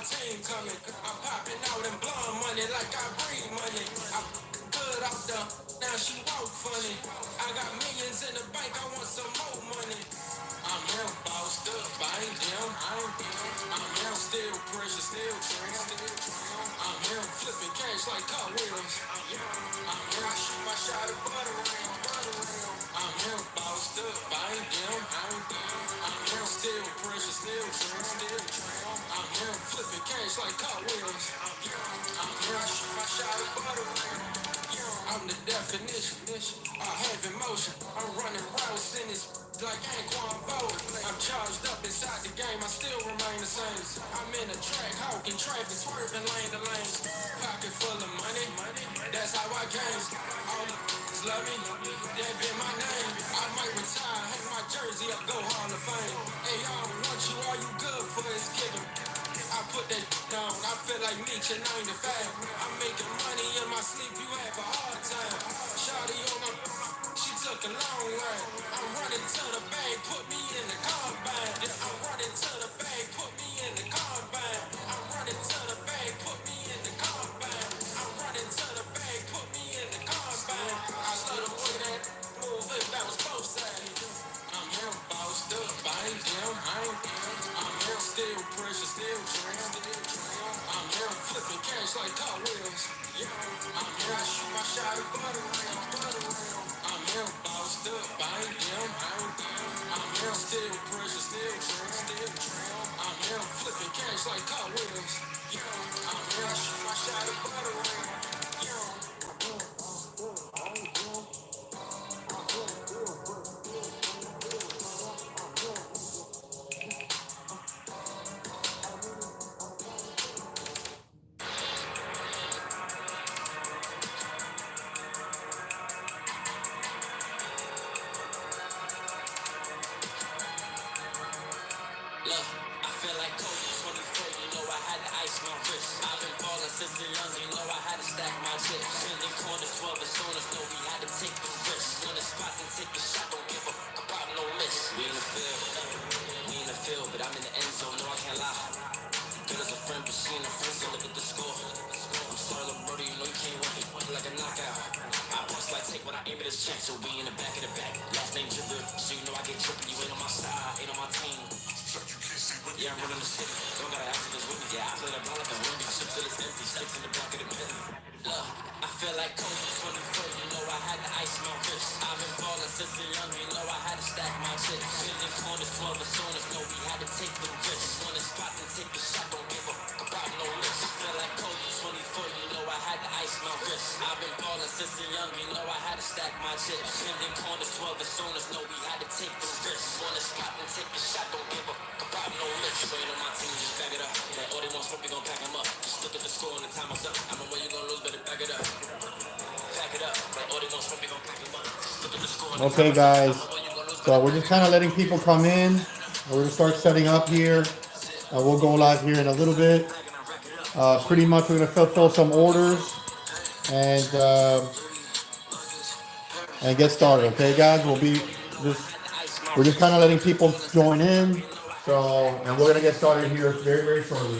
team coming. I'm popping out and blowing money like I breathe money. I good off the, now she walk funny. I got millions in the bank, I want some more money. I'm him bossed up, I ain't them. I'm him still pressure, still trim. I'm him flipping cash like car wheels. I'm him, I shoot my shot at butter rim. I'm him bossed up, I ain't them. I'm him still pressure, still trim. I'm him flipping cash like car wheels. I'm him, I shoot my shot at butter rim. I'm the definition, I have emotion. I'm running routes in this like Anquan Bolt. I'm charged up inside the game, I still remain the same. I'm in a track, hawking traffic, swerving lane to lane. Pocket full of money, that's how I game. All the love me, that been my name. I might retire, hang my jersey up, go Hall of Fame. Hey, I don't want you, all you good for is kicking. I put that down, I feel like Nietzsche 95. I'm making money in my sleep, you have a hard time. Shawty on my, she took a long ride. I'm running to the bag, put me in the combine. I'm running to the bag, put me in the combine. I'm running to the bag, put me in the combine. I'm running to the bag, put me in the combine. I love the way that move if that was both sides. I'm him bossed up, I ain't them. I'm him still pressure, still trim. I'm him flipping cash like car wheels. I'm him, I shoot my shot at butter rim. I'm him bossed up, I ain't them. I'm him still pressure, still trim. I'm him flipping cash like car wheels. I'm him, I shoot my shot at butter rim. Look, I feel like Kobe 24, you know I had to ice my wrist. I've been ballin' since a young, you know I had to stack my chips. Bending corners 12 as soon as know we had to take the risk. On the spot and take a shot, don't give a fuck about no miss. We in the field, but I'm in the end zone, no I can't lie. Good as a friend, but she ain't a friend, so look at the score. I'm sorry, little brother, you know you can't win me like a knockout. I bust like take when I aim at this check, so we in the back of the back. Last name Dripper, so you know I get trippin'. You ain't on my side, ain't on my team. Yeah, I'm running the city. Don't got an activist with me. Yeah, I play that ball like a windy. Ship till it's empty. Sticks in the back of the pen. Look, I feel like Kobe 24. You know I had to ice my wrist. I've been ballin' since a young. You know I had to stack my chips. Bending corners 12 as soon as know we had to take the risk. On the spot and take a shot. Don't give a fuck about no risk. I feel like Kobe 24. You know I had to ice my wrist. I've been ballin' since a young. You know I had to stack my chips. Bending corners 12 as soon as know we had to take the risk. On the spot and take a shot. Don't give a fuck about no risk. Wait on my team, just back it up. That all they want smoke, we gon' pack them up. Just look at the score and the time is up. I know where you gon' lose, better back it up. Back it up. That all they want smoke, we gon' pack them up. Just look at the score and the time is up. Okay, guys. So we're just kind of letting people come in. We're gonna start setting up here. We'll go live here in a little bit. Pretty much, we're gonna fulfill some orders and get started. Okay, guys. We're just kind of letting people join in. So, and we're gonna get started here very, very shortly.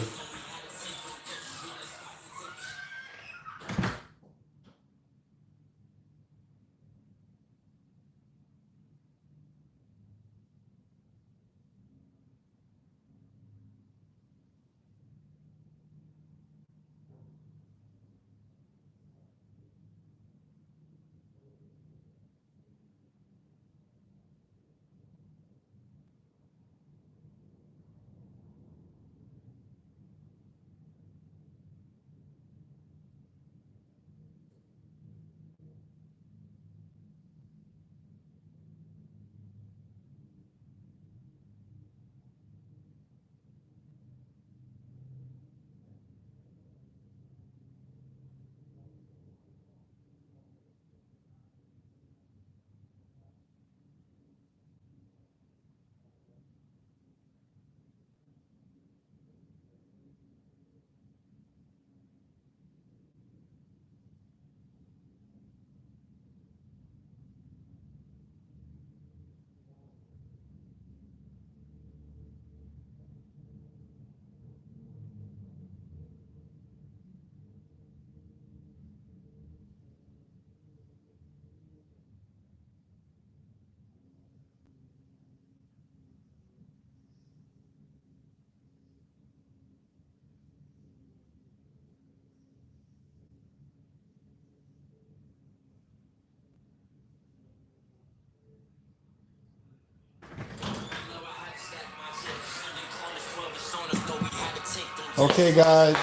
Okay, guys.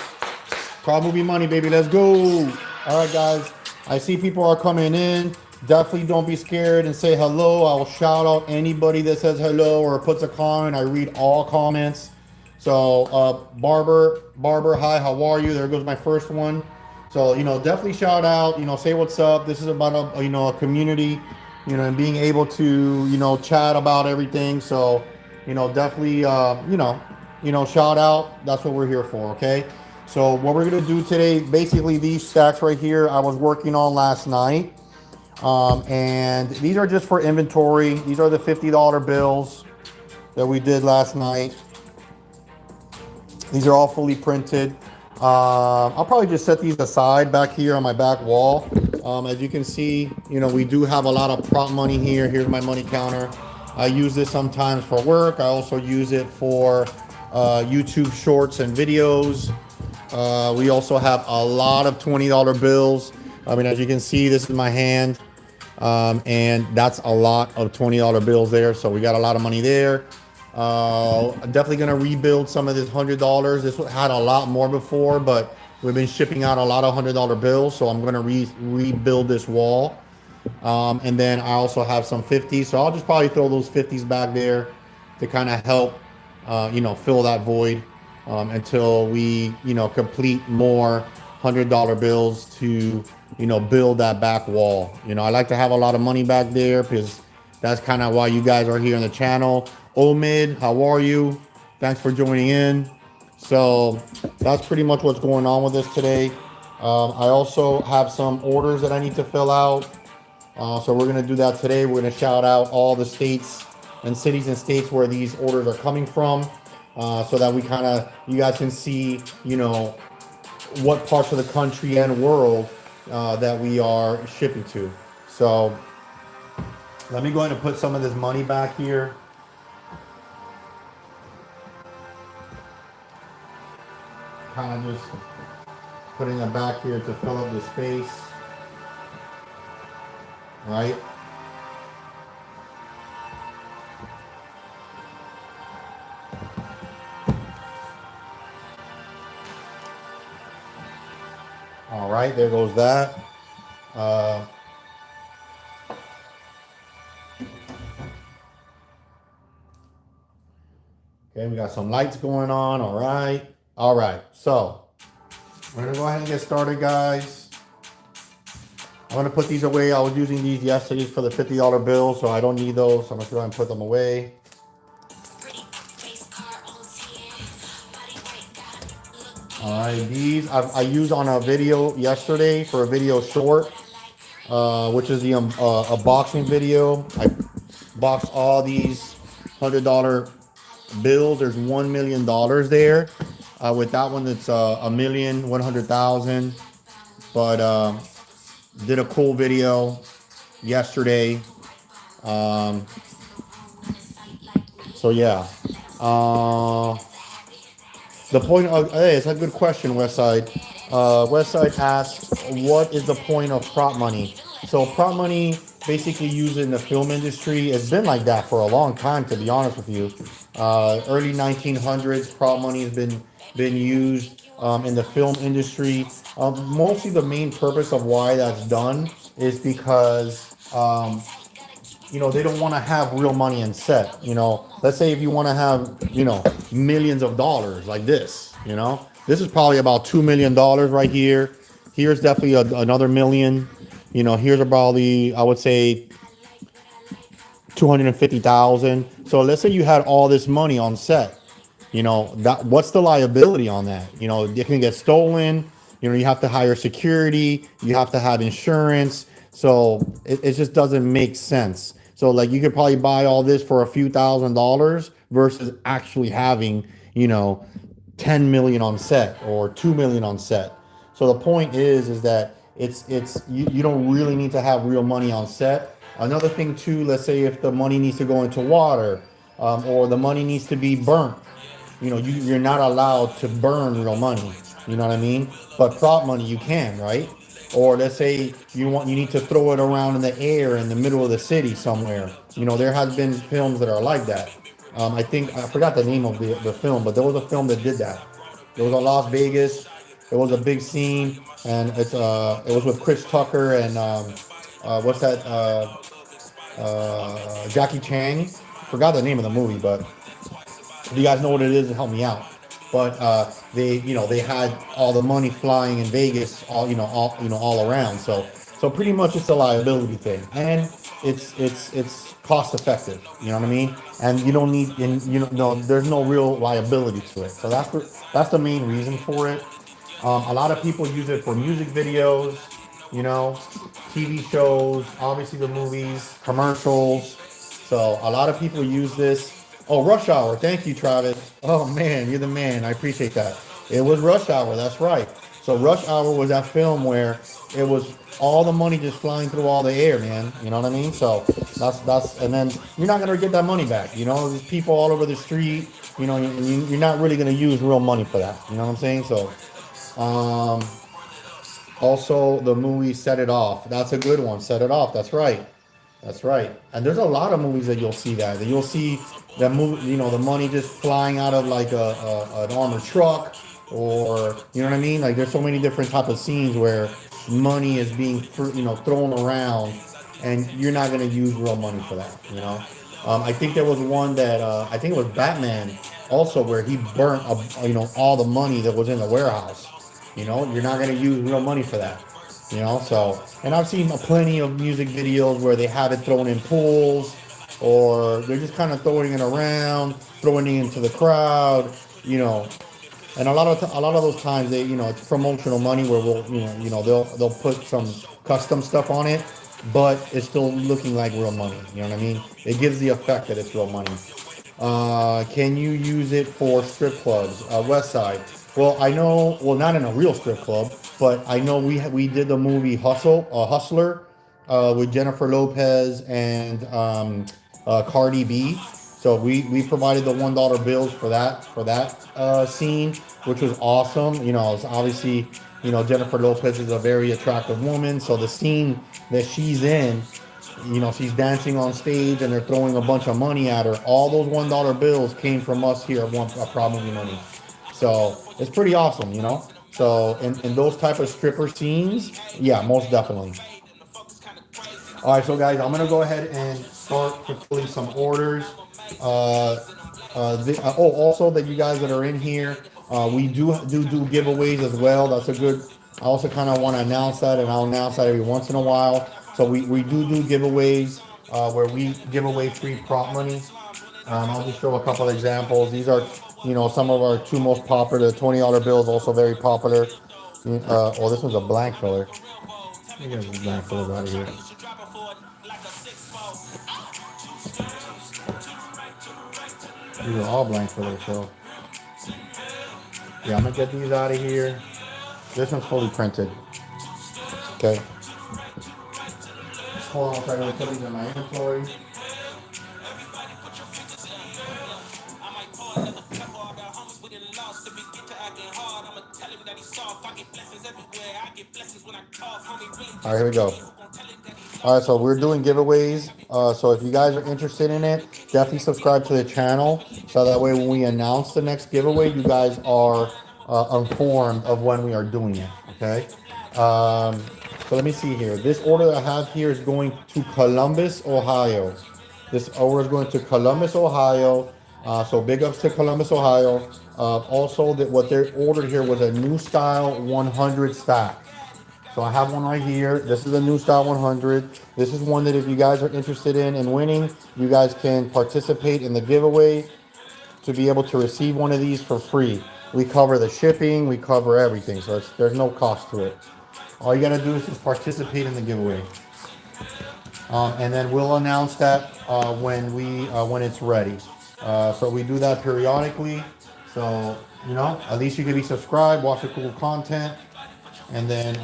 Crowd movie money, baby. Let's go. All right, guys. I see people are coming in. Definitely don't be scared and say hello. I will shout out anybody that says hello or puts a comment. I read all comments. So, Barber, hi, how are you? There goes my first one. So, definitely shout out, say what's up. This is about a community, and being able to, chat about everything. So, definitely, shout out. That's what we're here for. Okay. So what we're gonna do today, basically these stacks right here, I was working on last night, and these are just for inventory. These are the $50 bills that we did last night. These are all fully printed. I'll probably just set these aside back here on my back wall. As you can see, we do have a lot of prop money here. Here's my money counter. I use this sometimes for work. I also use it for YouTube shorts and videos. We also have a lot of $20 bills. I mean, as you can see, this is my hand. And that's a lot of $20 bills there. So we got a lot of money there. I'm definitely going to rebuild some of this $100. This had a lot more before, but we've been shipping out a lot of $100 bills. So I'm going to rebuild this wall. And then I also have some 50s. So I'll just probably throw those 50s back there to kind of help, fill that void until we, complete more $100 bills to, build that back wall. I like to have a lot of money back there because that's kind of why you guys are here on the channel. Omid, how are you? Thanks for joining in. So that's pretty much what's going on with us today. I also have some orders that I need to fill out. So we're going to do that today. We're going to shout out all the states and cities and states where these orders are coming from, so that you guys can see, what parts of the country and world that we are shipping to. So let me go ahead and put some of this money back here. Kind of just putting it back here to fill up the space. Right? All right, there goes that. Okay, we got some lights going on. All right. So we're gonna go ahead and get started, guys. I'm gonna put these away. I was using these yesterday for the $50 bill, so I don't need those. So I'm gonna go ahead and put them away. All right, these I used on a video yesterday for a video short, which is the a boxing video. I boxed all these $100 bills. There's $1 million there. With that one, it's $1,100,000. But did a cool video yesterday. So yeah. The point of hey, it's a good question, Westside. Westside asks, what is the point of prop money? So prop money, basically used in the film industry, it's been like that for a long time. To be honest with you, early 1900s, prop money has been used in the film industry. Mostly, the main purpose of why that's done is because they don't want to have real money in set. Let's say if you want to have, millions of dollars like this, this is probably about $2 million right here. Here's definitely another million. Here's probably, I would say, 250,000. So let's say you had all this money on set. What's the liability on that? It can get stolen. You have to hire security. You have to have insurance. So it just doesn't make sense. So like you could probably buy all this for a few $1,000s versus actually having, 10 million on set or 2 million on set. So the point is that you don't really need to have real money on set. Another thing too, let's say if the money needs to go into water, or the money needs to be burnt, you're not allowed to burn real money. You know what I mean? But prop money you can, right? Or let's say you need to throw it around in the air in the middle of the city somewhere. There has been films that are like that. I think I forgot the name of the film, but there was a film that did that. It was on Las Vegas. It was a big scene, and it was with Chris Tucker and what's that? Jackie Chan. Forgot the name of the movie, but if you guys know what it is, help me out. But they had all the money flying in Vegas, all around. So pretty much it's a liability thing, and it's cost effective. You know what I mean? And you don't need, and no, there's no real liability to it. So that's the main reason for it. A lot of people use it for music videos, you know, TV shows, obviously the movies, commercials. So a lot of people use this. Oh, Rush Hour. Thank you, Travis. Oh man, you're the man. I appreciate that. It was Rush Hour. That's right. So Rush Hour was that film where it was all the money just flying through all the air, man. You know what I mean? So and then you're not gonna get that money back. You know, there's people all over the street. You know, you're not really gonna use real money for that. You know what I'm saying? So um, also, the movie Set It Off. That's a good one. Set It Off. That's right. That's right. And there's a lot of movies that you'll see that. You'll see that movie, the money just flying out of like an armored truck, or you know what I mean. Like there's so many different type of scenes where money is being thrown around, and you're not gonna use real money for that. I think there was one that I think it was Batman also where he burnt all the money that was in the warehouse. You're not going to use real money for that. So, and I've seen plenty of music videos where they have it thrown in pools, or they're just kind of throwing it around, throwing it into the crowd. you know and a lot of those times it's promotional money where they'll put some custom stuff on it, but it's still looking like real money. You know what I mean? It gives the effect that it's real money. Can you use it for strip clubs? West Side. Well, I know. Well, not in a real strip club, but I know we did the movie Hustler, with Jennifer Lopez and Cardi B. So we provided the $1 bills for that scene, which was awesome. It's obviously Jennifer Lopez is a very attractive woman, so the scene that she's in, she's dancing on stage and they're throwing a bunch of money at her. All those $1 bills came from us here at Proud Movie Money. So it's pretty awesome. So in those type of stripper scenes, yeah, most definitely. All right, so guys, I'm gonna go ahead and start fulfilling some orders. Uh, also that you guys that are in here, we do giveaways as well. That's a good. I also kind of want to announce that, and I'll announce that every once in a while. So we do giveaways where we give away free prop money. I'll just show a couple of examples. These are, some of our two most popular. The $20 bill is also very popular. This one's a blank filler. Let me get this blank filler out of here. These are all blank fillers, so yeah, I'm gonna get these out of here. This one's fully printed. Okay. Hold on, I'm gonna put these in my inventory. All right, here we go. All right, so we're doing giveaways. So if you guys are interested in it, definitely subscribe to the channel, so that way when we announce the next giveaway, you guys are informed of when we are doing it. Okay. So let me see here. This order that I have here is going to Columbus, Ohio. This order is going to Columbus, Ohio. So big ups to Columbus, Ohio. Also, that what they ordered here was a new style 100 stack. So I have one right here. This is a new style 100. This is one that if you guys are interested in winning, you guys can participate in the giveaway to be able to receive one of these for free. We cover the shipping, we cover everything, so there's no cost to it. All you gotta do is just participate in the giveaway, and then we'll announce that when it's ready. So we do that periodically. So at least you can be subscribed, watch the cool content, and then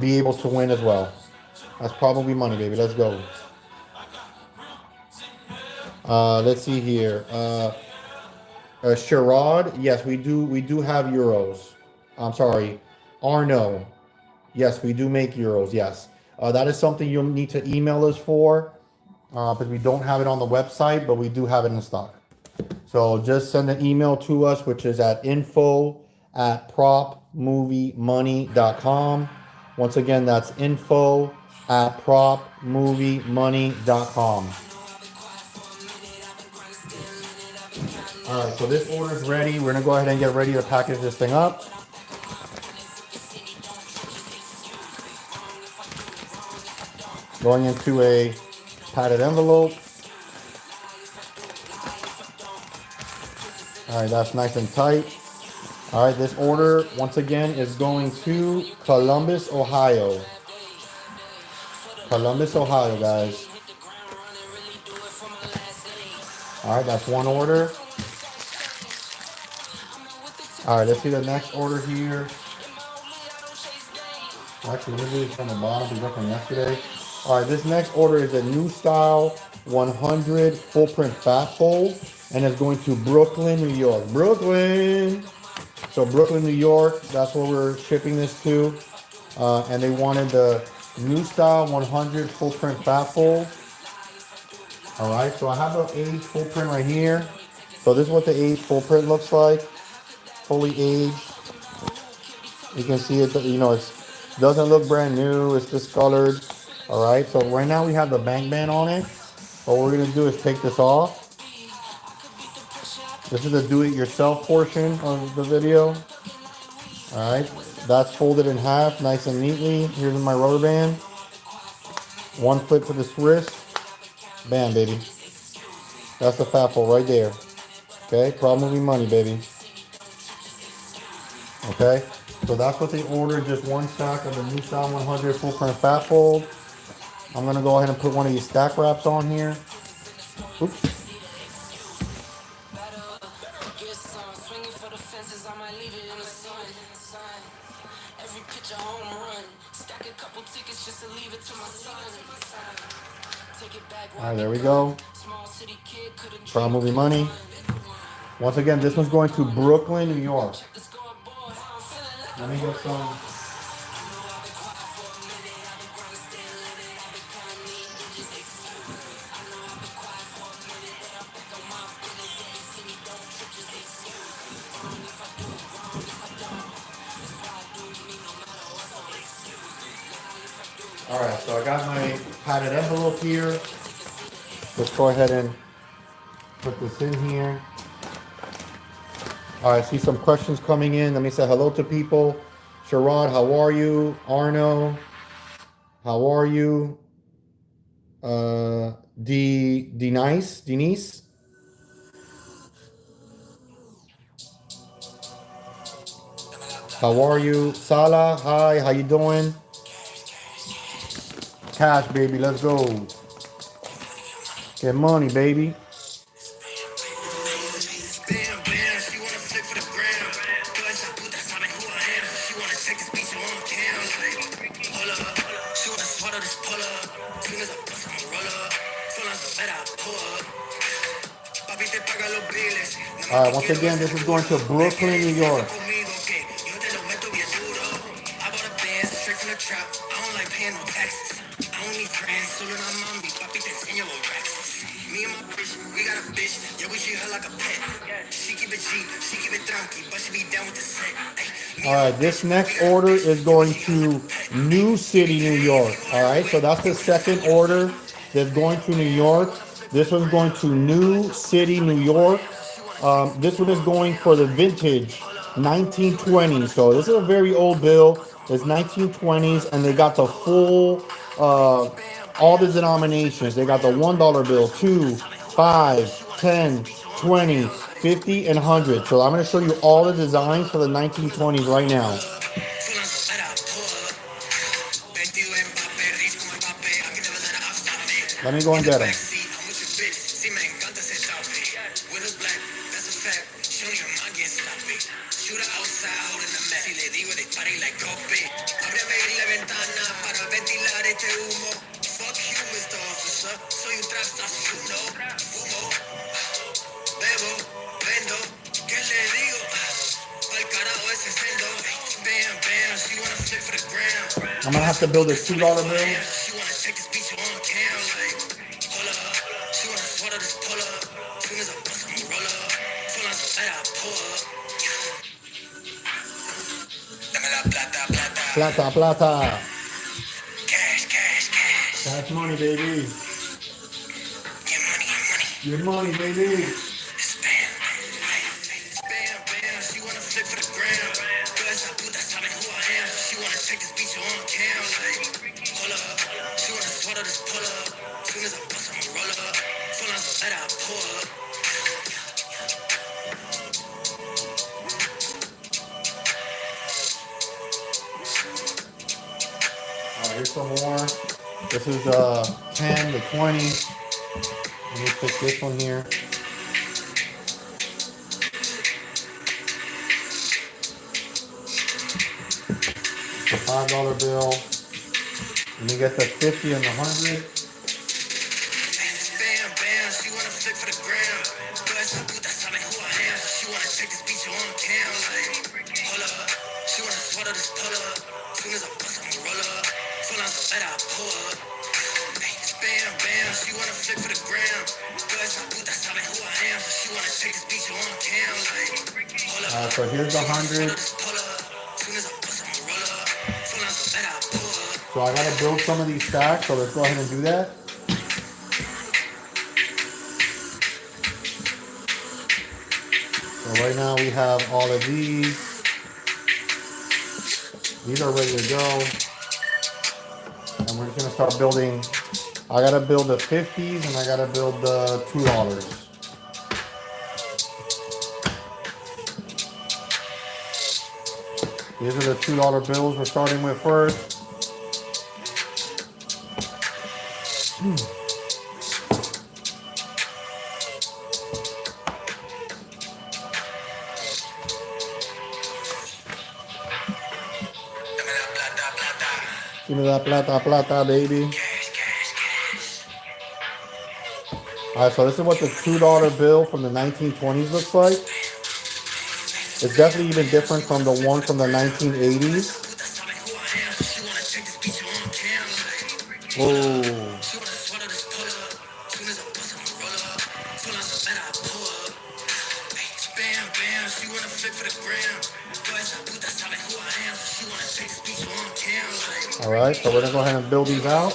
be able to win as well. That's probably money, baby. Let's go. Let's see here. Sherrod, yes, we do. We do have euros. I'm sorry, Arno. Yes, we do make euros. Yes, that is something you'll need to email us for, because we don't have it on the website, but we do have it in stock. So just send an email to us, which is at info@propmoviemoney.com. Once again, that's info@propmoviemoney.com. All right, so this order is ready. We're gonna go ahead and get ready to package this thing up. Going into a padded envelope. All right, that's nice and tight. All right, this order, once again, is going to Columbus, Ohio. Columbus, Ohio, guys. All right, that's one order. All right, let's see the next order here. Actually, let me do this from the bottom because from yesterday. All right, this next order is a new style 100 full print fat fold, and it's going to Brooklyn, New York. Brooklyn. So Brooklyn, New York. That's where we're shipping this to, and they wanted the new style 100 full print fat fold. All right, so I have the aged full print right here. So this is what the aged full print looks like, fully aged. You can see it, it doesn't look brand new. It's discolored. All right, so right now we have the bank band on it. What we're gonna do is take this off. This is the do-it-yourself portion of the video. All right, that's folded in half, nice and neatly. Here's my rubber band. One flip to this wrist. Bam, baby. That's the fat fold right there. Okay, Problem Movie Money, baby. Okay, so that's what they ordered. Just one stack of the new style 100 full print fat fold. I'm gonna go ahead and put one of these stack wraps on here. Oops. All right, there we go. Problem Movie Money. Once again, this one's going to Brooklyn, New York. Let me get some. All right, so I got my padded envelope here. Let's go ahead and put this in here. All right, I see some questions coming in. Let me say hello to people. Sherrod, how are you? Arno, how are you? Denise. How are you? Salah, hi, how you doing? Cash, baby, let's go. Get money, baby. All right, once again, this is going to Brooklyn, New York. All right, this next order is going to New City, New York. All right, so that's the second order that's going to New York. This one's going to New City, New York. This one is going for the vintage 1920s. So this is a very old bill. It's 1920s, and they got the full, all the denominations. They got the $1 bill, 2, 5, 10, 20, 50, and 100. So I'm going to show you all the designs for the 1920s right now. Let me go and get them. I'm gonna have to build a $2 bill. Plata, plata. Cash, cash, cash. Cash money, baby. Get money, get money. Your money, baby. Spam, spam, bam. She wanna flip for the gram. Cause I put that sabe who I am. She wanna take this beach on cam. Like, hold up. She wanna swallow this pull up. Soon as I bust, I'ma roll up. Full on some let I pull up. Here's some more. This is 10 to 20. Let me pick this one here. It's a $5 bill. Let me get the 50 and the 100. Bam, bam. She wanna flip for the gram. Cause I put that sabe who I am. She wanna take this beach on cam. Like, hold up. She wanna swallow this pull up. Soon as I bust, I'ma roll up. Full on some let I pull up. Bam, bam. She wanna flip for the gram. Cause I put that sabe who I am. She wanna take this beach on cam. Like, hold up. So here's the 100. Soon as I bust, I'ma roll up. Full on some let I pull up. So I gotta build some of these stacks. So let's go ahead and do that. So right now we have all of these. These are ready to go. And we're just gonna start building. I gotta build the 50s and I gotta build the $2. These are the $2 bills we're starting with first. Give me that plata, plata, baby. Alright, so this is what the $2 bill from the 1920s looks like. It's definitely even different from the one from the 1980s. Whoa. Alright, so we're gonna go ahead and build these out.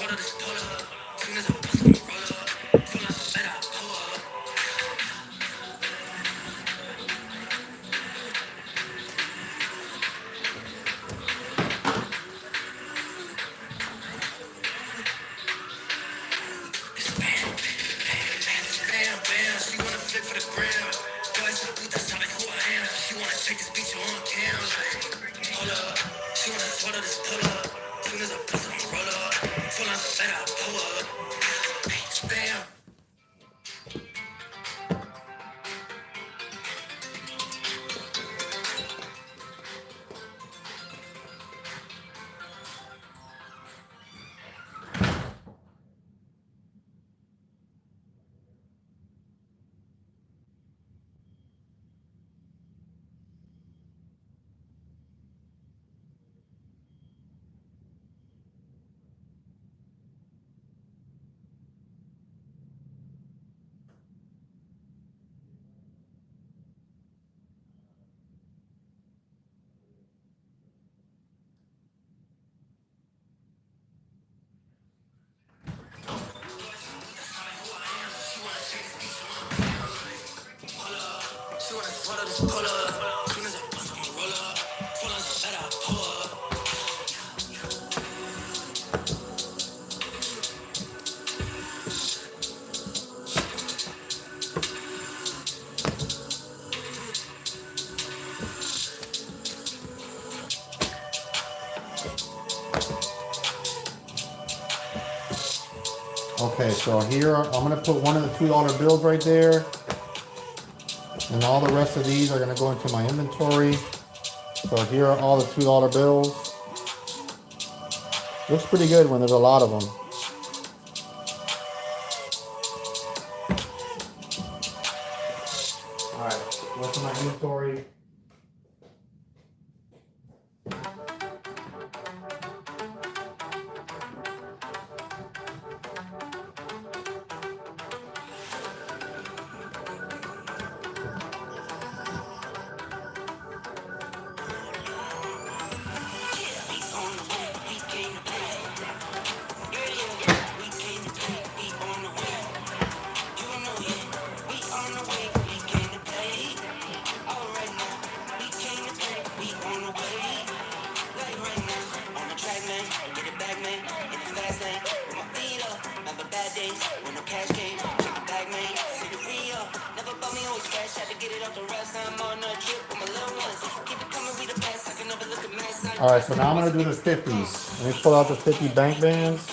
Okay, so here I'm gonna put one of the $2 bills right there. And all the rest of these are gonna go into my inventory. So here are all the $2 bills. Looks pretty good when there's a lot of them. All right, what's in my inventory? All right, so now I'm gonna do the 50s. Let me pull out the 50 bank bands.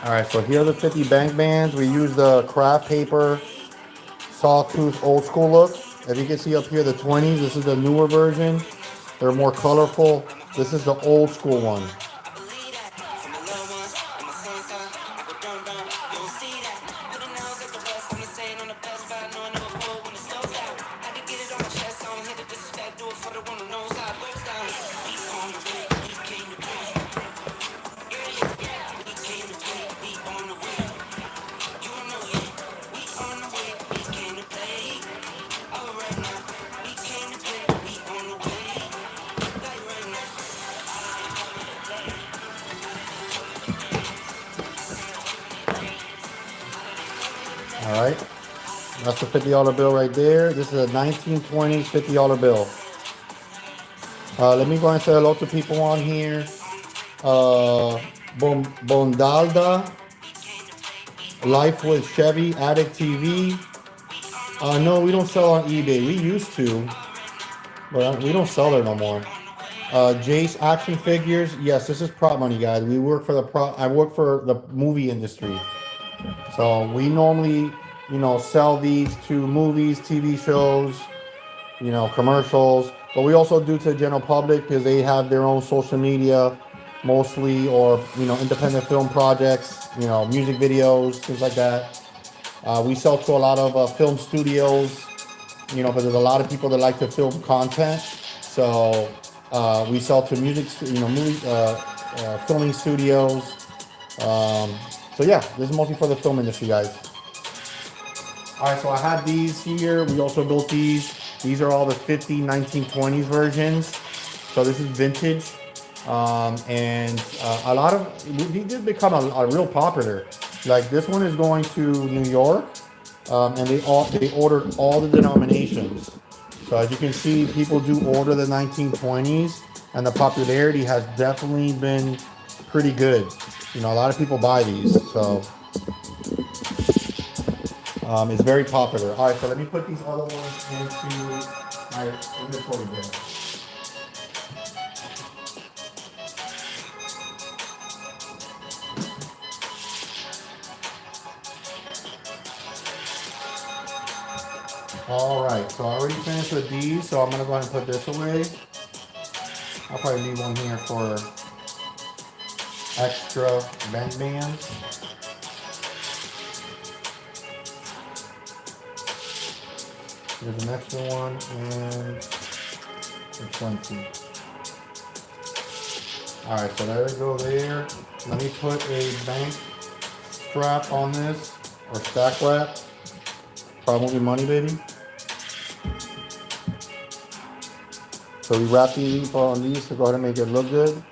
All right, so here are the 50 bank bands. We use the craft paper, sawtooth, old school look. As you can see up here, the 20s. This is the newer version. They're more colorful. This is the old school one. All right, that's the $50 bill right there. This is a 1920s $50 bill. Let me go and say hello to people on here. Bondalda, Life with Chevy, Addict TV. No, we don't sell on eBay. We used to, but we don't sell there no more. Jace Action Figures. Yes, this is prop money, guys. We work for the prop. I work for the movie industry, so we normally, sell these to movies, TV shows, commercials. But we also do to the general public because they have their own social media, mostly, or independent film projects, music videos, things like that. We sell to a lot of film studios, because there's a lot of people that like to film content. So we sell to music, movie, filming studios. So yeah, this is mostly for the film industry, guys. All right, so I have these here. We also built these. These are all the 50, 1920s versions. So this is vintage. And a lot of, he did become a real popular. Like this one is going to New York. And they ordered all the denominations. So as you can see, people do order the 1920s, and the popularity has definitely been pretty good. A lot of people buy these, so it's very popular. All right, so let me put these other ones into my inventory bin. All right, so I already finished with these, so I'm gonna go ahead and put this away. I'll probably leave one here for extra bank bands. Here's an extra one and a 20. All right, so there we go there. Let me put a bank strap on this, or stack wrap. Probably money, baby. So we wrap these on these to go ahead and make it look good.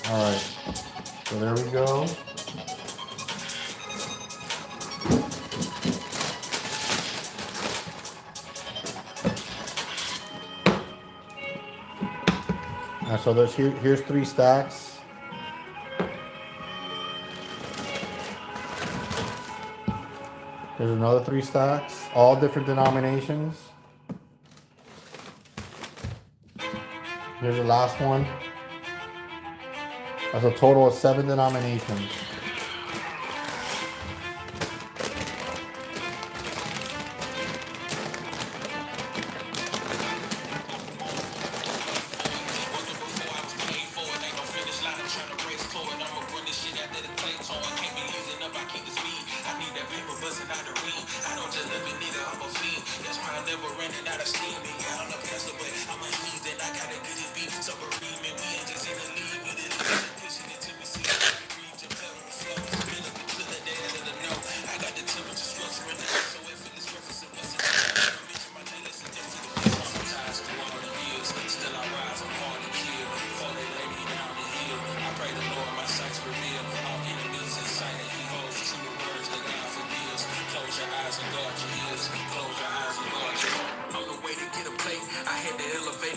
All right, so there we go. So here's 3 stacks. There's another 3 stacks, all different denominations. Here's the last one. That's a total of 7 denominations.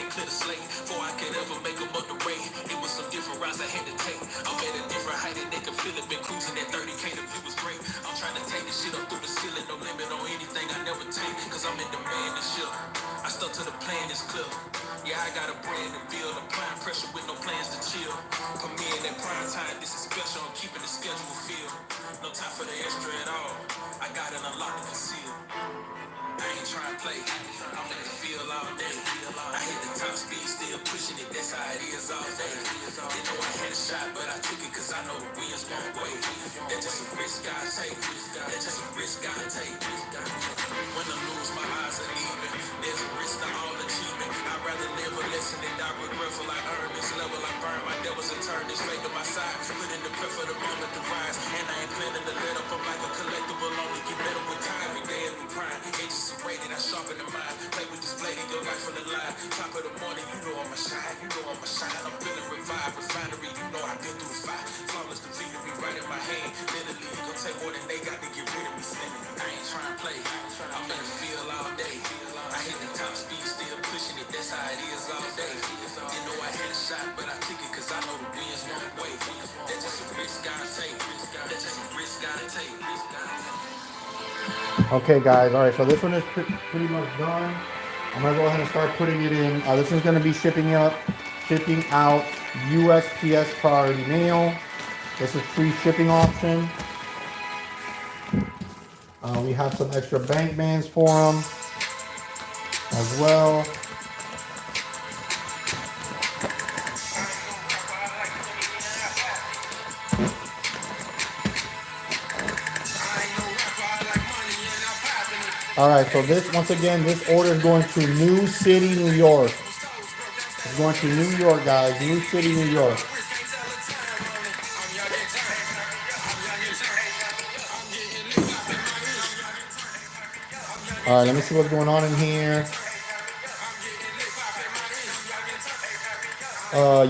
clear the slate. Before I could ever make them up the way, it was some different routes I had to take. I'm at a different height and they can feel it. Been cruising at 30K, the view was great. I'm trying to take this shit up through the ceiling. No limit on anything I never take, cause I'm in demand this shit. I stuck to the plan, it's clear. Yeah, I got a brand to build. Applying pressure with no plans to chill. Put me in that prime time, this is special. I'm keeping the schedule filled. No time for the extra at all. I got it unlocked and concealed. I ain't trying to play. I'm in the field all day. I hit the top speed, still pushing it. That's how it is all day. They know I had a shot, but I took it cause I know the winds won't wait. That's just a risk I take. That's just a risk I take. When I lose, my eyes are even. There's a risk to all achievement. I'd rather live a lesson than die regretful. I earn this level. I burn my devils and turn this fate to my side. Put in the prep for the moment to rise. And I ain't planning to let up. I'm like a collectible. Only get better with time. Every day every prime. Edges serrated. I sharpen the mind. Play with this blade and your life on the line. Top of the morning, you know I'ma shine. You know I'ma shine. I'm feeling revived. Refinery, you know I've been through the fire. Flawless completely right in my hand. Literally, it gon' take more than they got to get rid of me. I ain't trying to play. I'm in the field all day. I hit the top speed, still pushing it. That's how it is all day. Didn't know I had a shot, but I took it cause I know the winds won't wait. That's just a risk I take. That's just a risk I take. Okay, guys. All right, so this one is pretty much done. I'm gonna go ahead and start putting it in. This is gonna be shipping out USPS priority mail. This is free shipping option. We have some extra bank bands for them as well. All right, so this, once again, this order is going to New City, New York. It's going to New York, guys. New City, New York. All right, let me see what's going on in here.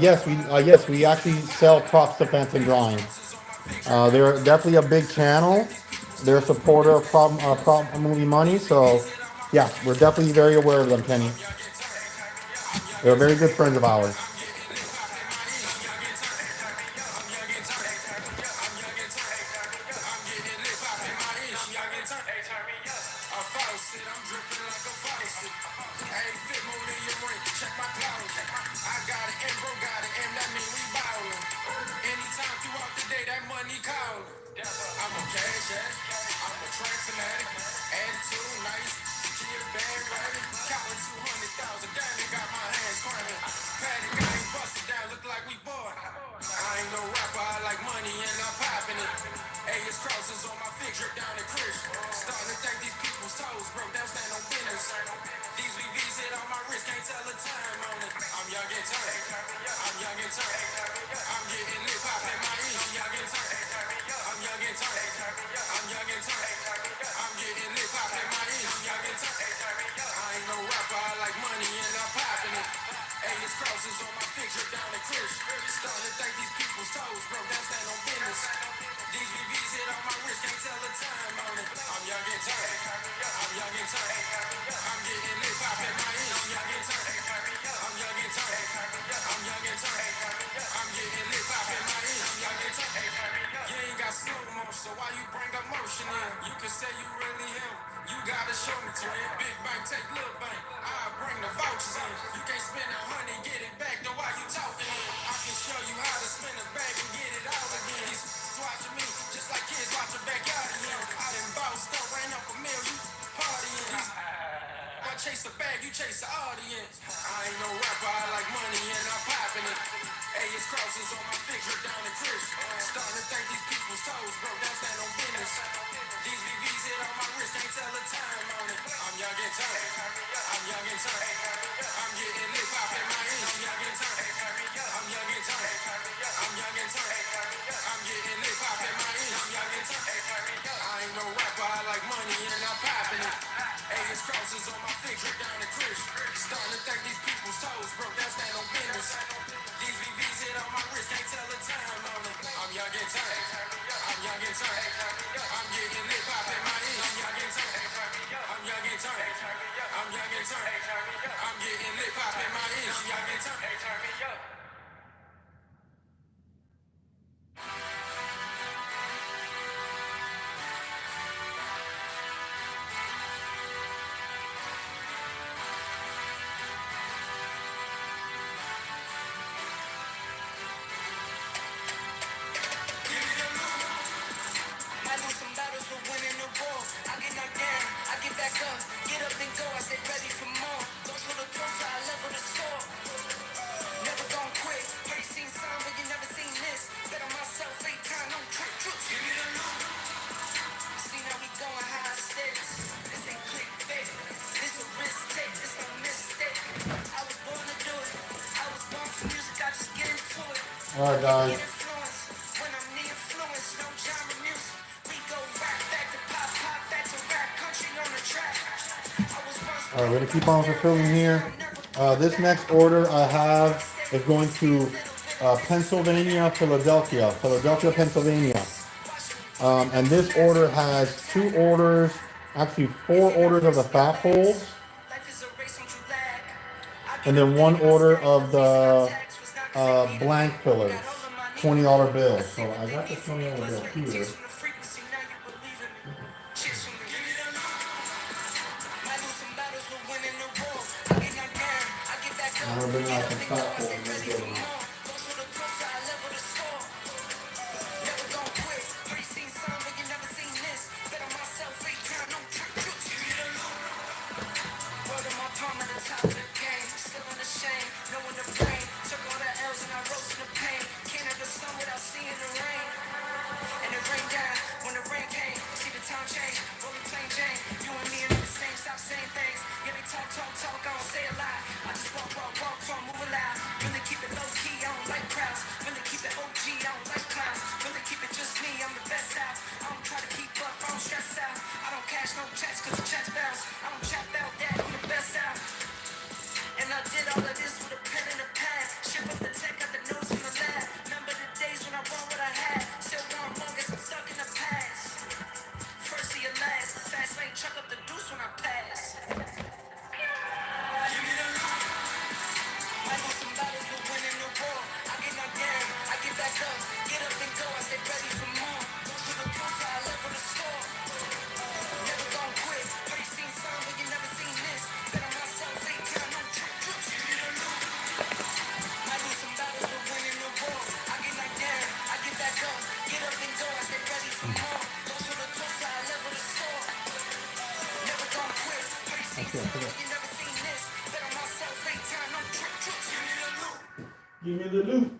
Yes, we actually sell props, defense, and drawing. They're definitely a big channel. They're a supporter of prop movie money. So, yeah, we're definitely very aware of them, Kenny. They're very good friends of ours. back up, get up and go, I stay ready for more. Go to the top, I level the score. Never gon' quit. Already seen some, but you never seen this. Bet on myself, 8 times, no trick, tricks. Give me the loot. See now we going high stakes. This ain't clickbait. This a risk take. This no mistake. I was born to do it. I was born for music. I just get into it. All right, guys. Get influence. When I'm the influence, no genre music. We go right back to pop, pop back to rap. Country on the track. I was once. All right, we're gonna keep on fulfilling here. This next order I have is going to Pennsylvania, Philadelphia, Pennsylvania. And this order has 2 orders, actually 4 orders of the fat folds, and then 1 order of the blank fillers, $20 bill. So I got the $20 bill here. I'm gonna bring out some fat folds. Give me the loot.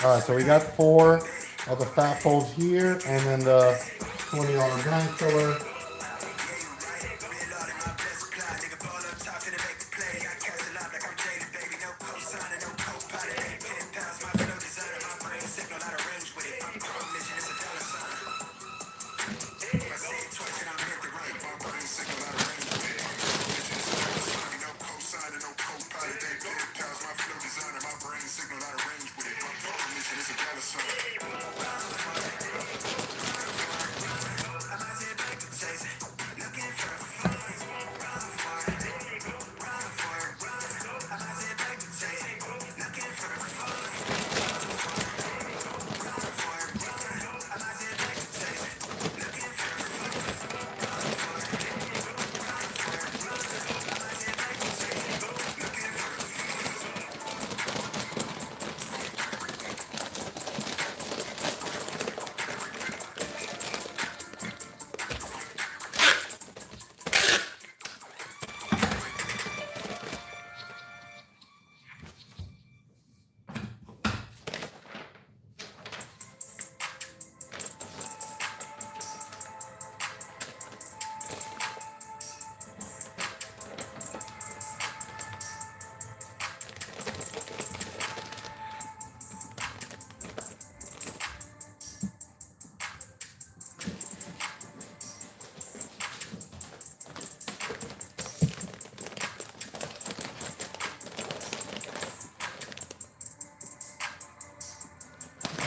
All right, so we got 4 of the fat folds here, and then the $20 blank filler.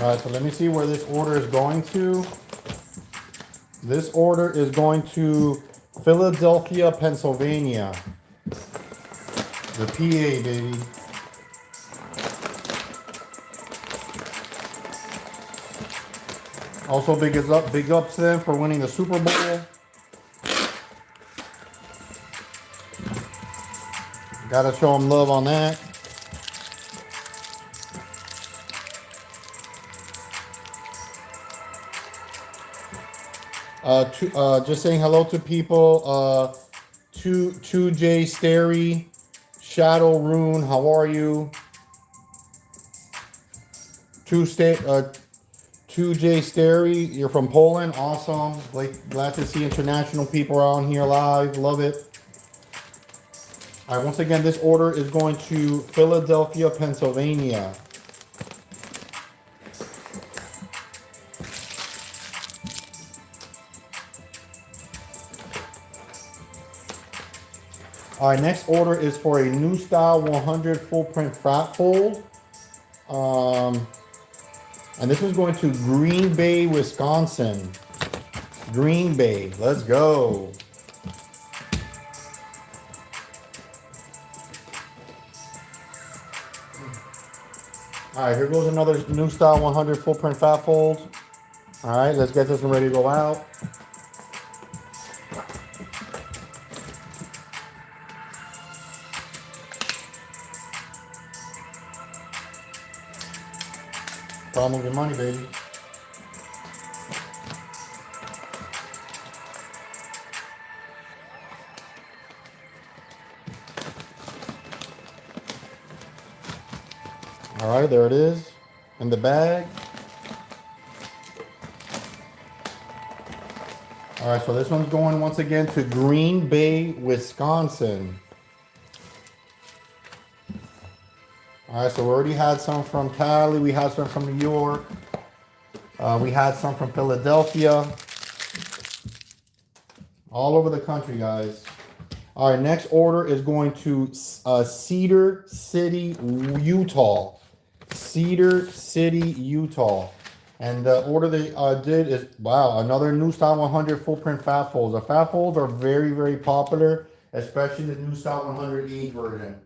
All right, so let me see where this order is going to. This order is going to Philadelphia, Pennsylvania. The PA, baby. Also, big ups to them for winning the Super Bowl. Gotta show them love on that. Just saying hello to people. 2J Starry, Shadow Rune, how are you? 2J Starry, you're from Poland, awesome. Glad to see international people around here live, love it. All right, once again, this order is going to Philadelphia, Pennsylvania. All right, next order is for a new style 100 full print fat fold. And this is going to Green Bay, Wisconsin. Green Bay, let's go. All right, here goes another new style 100 full print fat fold. All right, let's get this one ready to go out. Problem with your money, baby. All right, there it is in the bag. All right, so this one's going once again to Green Bay, Wisconsin. All right, so we already had some from Cali. We had some from New York. We had some from Philadelphia. All over the country, guys. All right, next order is going to Cedar City, Utah. Cedar City, Utah. And the order they did is, wow, another new style 100 full print fat folds. The fat folds are very, very popular, especially the new style 108 version.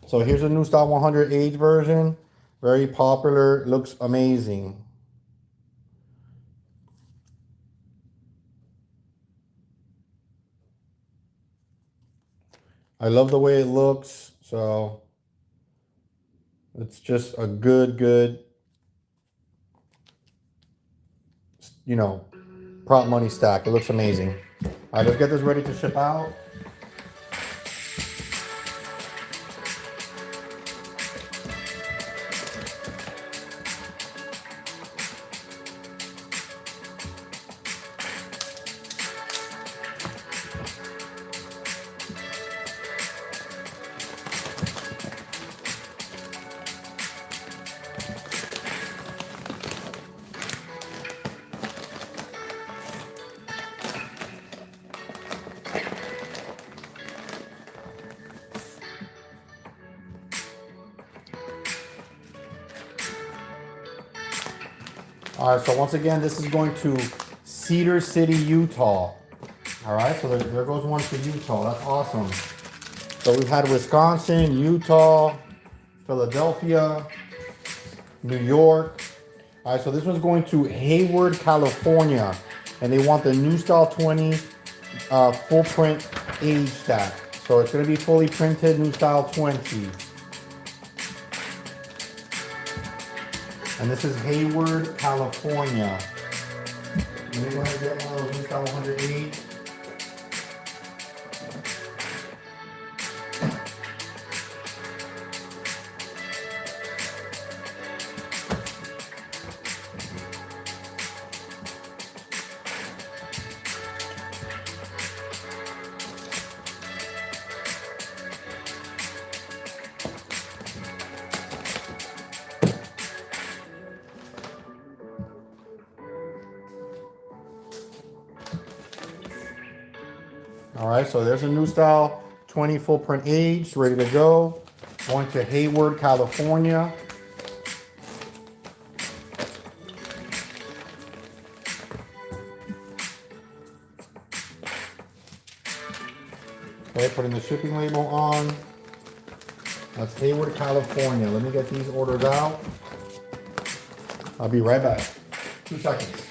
So here's a new style 108 version. Very popular, looks amazing. I love the way it looks. So it's just a good, you know, prop money stack. It looks amazing. All right, let's get this ready to ship out. All right, so once again, this is going to Cedar City, Utah. All right, so there goes one to Utah. That's awesome. So we've had Wisconsin, Utah, Philadelphia, New York. All right, so this one's going to Hayward, California. And they want the new style 20 full print age stack. So it's going to be fully printed, new style 20. And this is Hayward, California. Let me go ahead and get one of those new style 108. All right, so there's a new style 20 full print age ready to go. Going to Hayward, California. Okay, putting the shipping label on. That's Hayward, California. Let me get these orders out. I'll be right back. 2 seconds.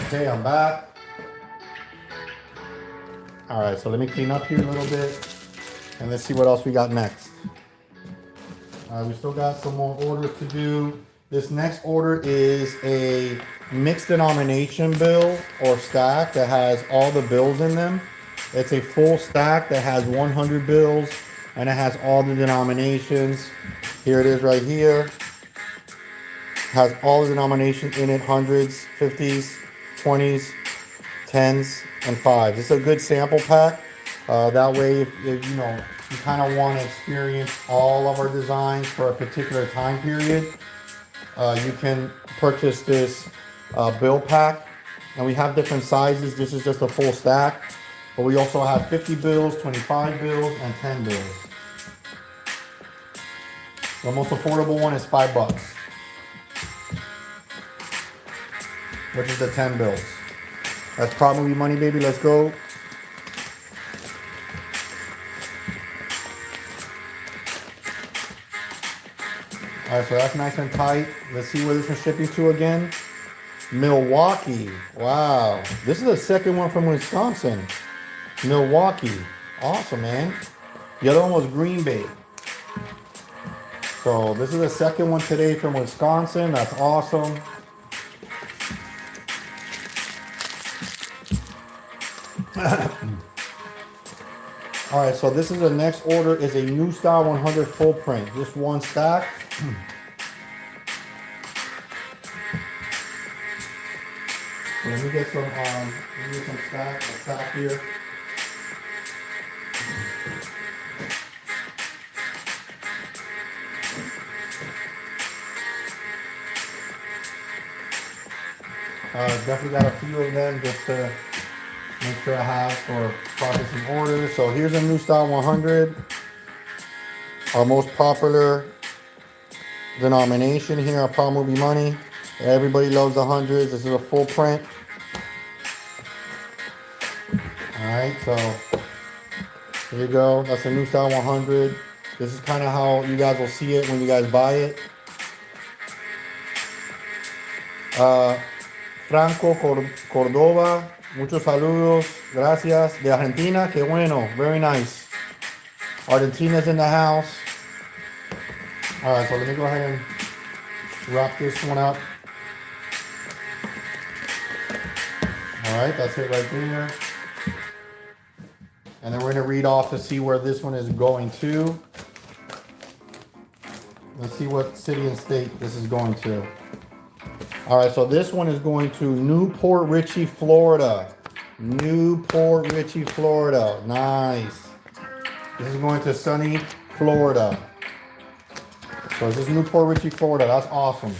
Okay, I'm back. All right, so let me clean up here a little bit and let's see what else we got next. We still got some more orders to do. This next order is a mixed denomination bill or stack that has all the bills in them. It's a full stack that has 100 bills and it has all the denominations. Here it is right here. Has all the denominations in it, hundreds, 50s, 20s, 10s, and 5s. It's a good sample pack. That way, if you know, you kind of want to experience all of our designs for a particular time period, you can purchase this bill pack. And we have different sizes. This is just a full stack. But we also have 50 bills, 25 bills, and 10 bills. The most affordable one is $5, which is the 10 bills. That's probably money, baby. Let's go. All right, so that's nice and tight. Let's see where this one's shipping to again. Milwaukee. Wow. This is the second one from Wisconsin. Milwaukee. Awesome, man. The other one was Green Bay. So this is the second one today from Wisconsin. That's awesome. All right, so this is the next order is a new style 100 full print. Just one stack. So let me get some stack here. Definitely got a few of them just to make sure I have for processing orders. So here's a new style 100. Our most popular denomination here, our Proud Movie Money. Everybody loves the hundreds. This is a full print. All right, so here you go. That's a new style 100. This is kind of how you guys will see it when you guys buy it. Franco Cordova, muchos saludos, gracias. De Argentina, que bueno, very nice. Argentina's in the house. All right, so let me go ahead and wrap this one up. All right, that's it right there. And then we're gonna read off to see where this one is going to. Let's see what city and state this is going to. All right, so this one is going to Newport Richey, Florida. Newport Richey, Florida. Nice. This is going to sunny Florida. So this is Newport Richey, Florida. That's awesome.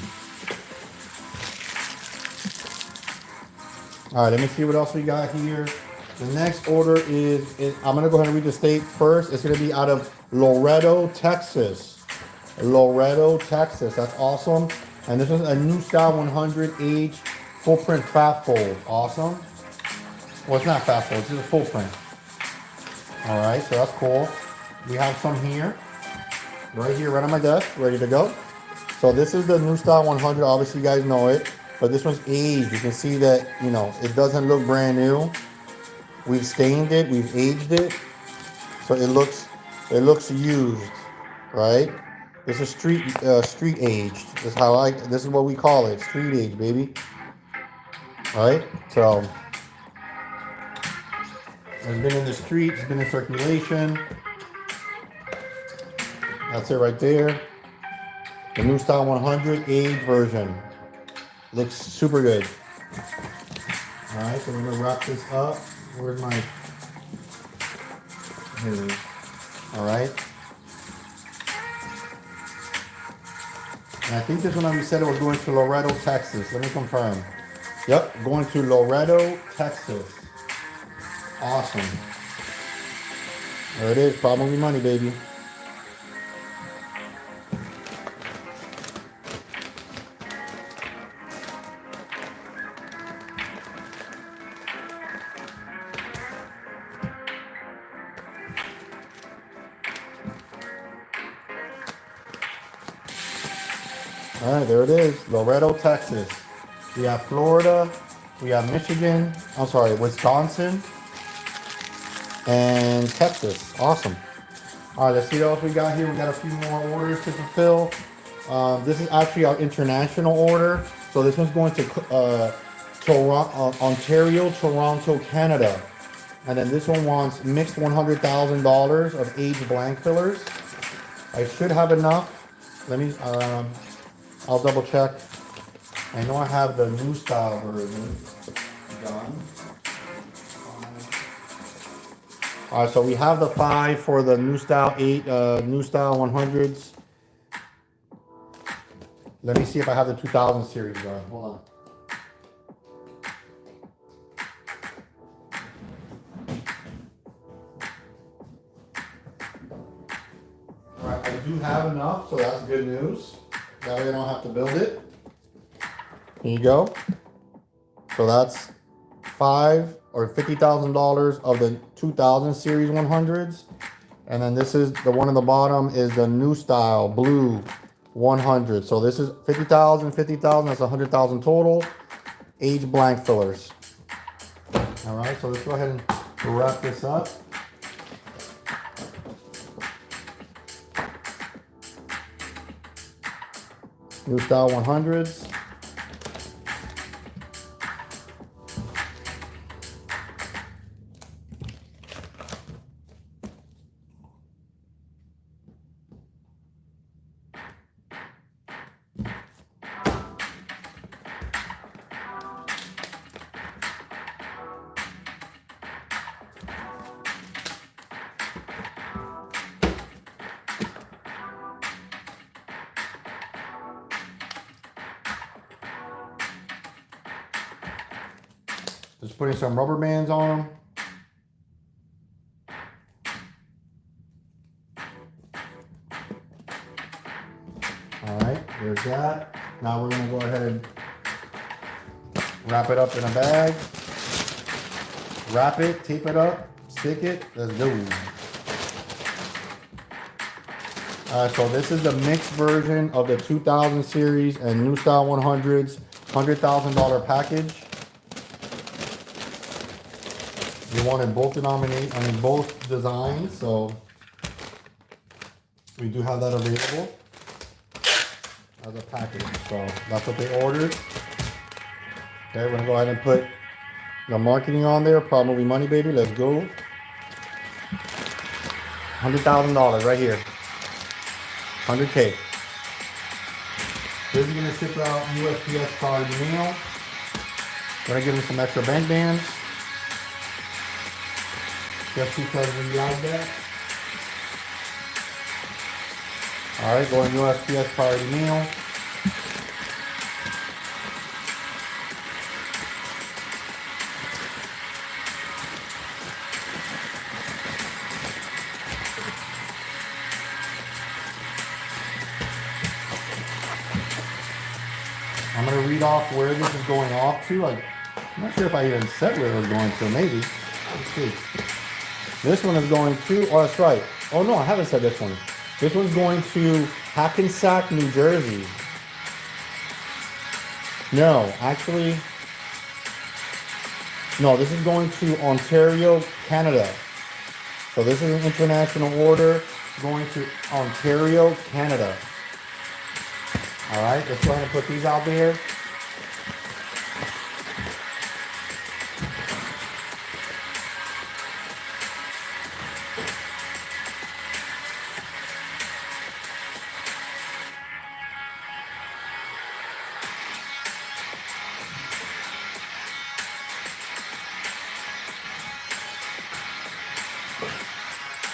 All right, let me see what else we got here. The next order is I'm going to go ahead and read the state first. It's going to be out of Loretto, Texas. Loretto, Texas. That's awesome. And this is a new style 100 age full print fat fold. Awesome. Well, it's not fat fold. It's just a full print. All right, so that's cool. We have some here. Right here, right on my desk, ready to go. So this is the new style 100. Obviously, you guys know it. But this one's aged. You can see that, you know, it doesn't look brand new. We've stained it. We've aged it. So it looks used, right? This is street aged. This is what we call it. Street aged, baby. All right? So it's been in the street. It's been in circulation. That's it right there. The new style 100 age version. Looks super good. All right, so we're gonna wrap this up. Where's my Here it is. All right. And I think this one we said it was going to Loretto, Texas. Let me confirm. Yep, going to Loretto, Texas. Awesome. There it is. Probably money, baby. All right, there it is. Loretto, Texas. We have Florida. We have Michigan. I'm sorry, Wisconsin. And Texas. Awesome. All right, let's see what else we got here. We got a few more orders to fulfill. This is actually our international order. So this one's going to Ontario, Toronto, Canada. And then this one wants mixed $100,000 of aged blank fillers. I should have enough. Let me, I'll double check. I know I have the new style version done. All right, so we have the 5 for the new style 8, new style 100s. Let me see if I have the 2000 series done. Hold on. All right, I do have enough, so that's good news. That way I don't have to build it. Here you go. So that's $5 or $50,000 of the 2000 series 100s. And then this is the one on the bottom is the new style blue 100. So this is 50,000, 50,000. That's 100,000 total. Age blank fillers. All right. So let's go ahead and wrap this up. New style 100s. Just putting some rubber bands on them. All right, there's that. Now we're gonna go ahead and wrap it up in a bag. Wrap it, tape it up, stick it. Let's go. So this is the mixed version of the 2000 series and new style 100s, $100,000 package. We wanted both both designs, so we do have that available as a package. So that's what they ordered. Okay, we're gonna go ahead and put the marketing on there. Probably money, baby. Let's go. $100,000 right here. 100K. This is gonna ship out USPS priority mail. Gonna give them some extra bank bands. Just because we like that. All right, going USPS priority mail. I'm gonna read off where this is going off to. I'm not sure if I even said where it was going to. Maybe. Let's see. This one is going to, oh, that's right. Oh, no, I haven't said this one. This one's going to Hackensack, New Jersey. No, actually, no, this is going to Ontario, Canada. So this is an international order going to Ontario, Canada. All right, let's go ahead and put these out there.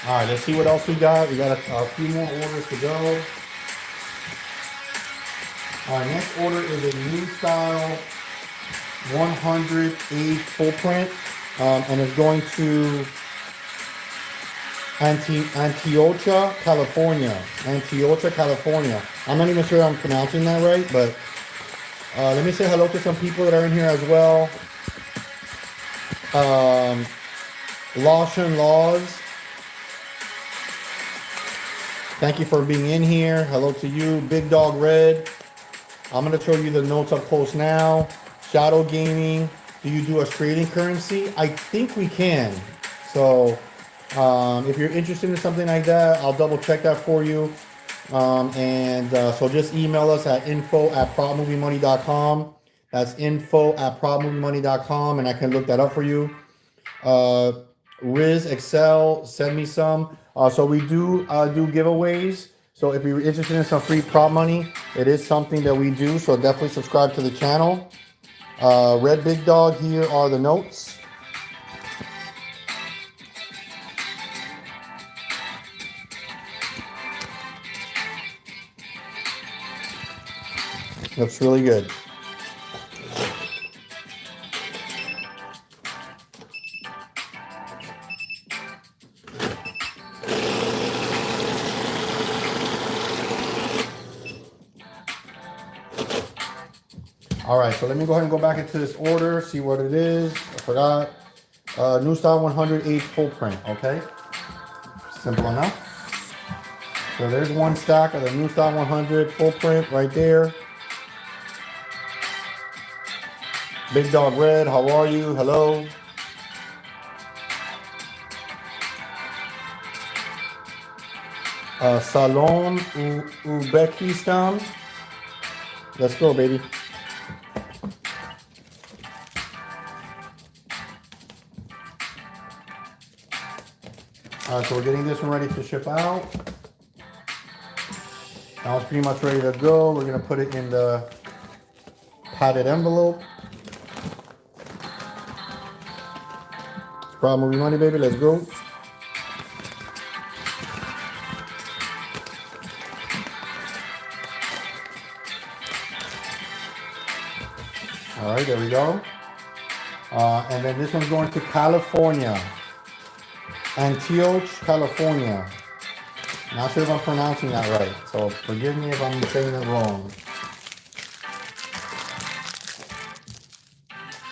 All right, let's see what else we got. We got a few more orders to go. All right, next order is a new style 108 full print, and it's going to Antiocha, California. Antiocha, California. I'm not even sure I'm pronouncing that right, but let me say hello to some people that are in here as well. Lawson Laws, thank you for being in here. Hello to you. Big Dog Red. I'm going to show you the notes up close now. Shadow Gaming. Do you do Australian currency? I think we can. So if you're interested in something like that, I'll double check that for you. So just email us at info@propmoviemoney.com. That's info@propmoviemoney.com, and I can look that up for you. Riz Excel, send me some. So we do giveaways. So if you're interested in some free prop money, it is something that we do. So definitely subscribe to the channel. Red Big Dog, here are the notes. Looks really good. All right, so let me go ahead and go back into this order, see what it is. I forgot. New Style 108 full print, okay? Simple enough. So there's one stack of the New Style 100 full print right there. Big Dog Red, how are you? Hello. Salon Uzbekistan. Let's go, baby. All right, so we're getting this one ready to ship out. Now it's pretty much ready to go. We're gonna put it in the padded envelope. It's Prop Movie Money, baby. Let's go. All right, there we go. And then this one's going to California. Antioch, California. Not sure if I'm pronouncing that right, so forgive me if I'm saying it wrong.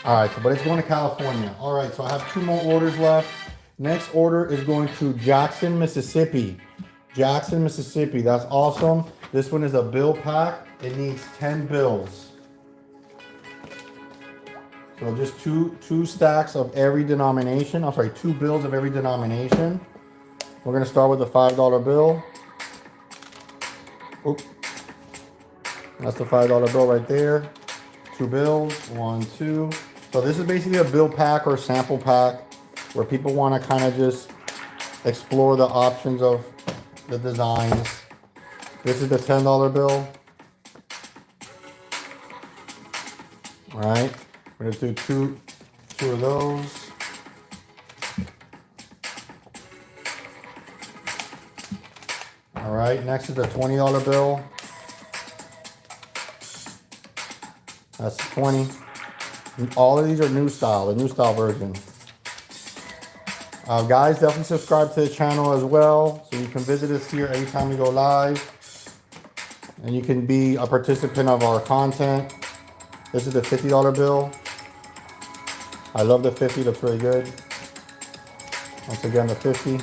All right, but it's going to California. All right, so I have two more orders left. Next order is going to Jackson, Mississippi. Jackson, Mississippi. That's awesome. This one is a bill pack. It needs 10 bills. So just two stacks of every denomination. I'm sorry, 2 bills of every denomination. We're gonna start with the $5 bill. Oop. That's the $5 bill right there. 2 bills, 1, 2. So this is basically a bill pack or sample pack where people want to kind of just explore the options of the designs. This is the $10 bill. All right. We're gonna do two of those. All right, next is the $20 bill. That's 20. All of these are new style, the new style version. Guys, definitely subscribe to the channel as well, so you can visit us here anytime we go live, and you can be a participant of our content. This is the $50 bill. I love the 50, looks really good. Once again, the 50.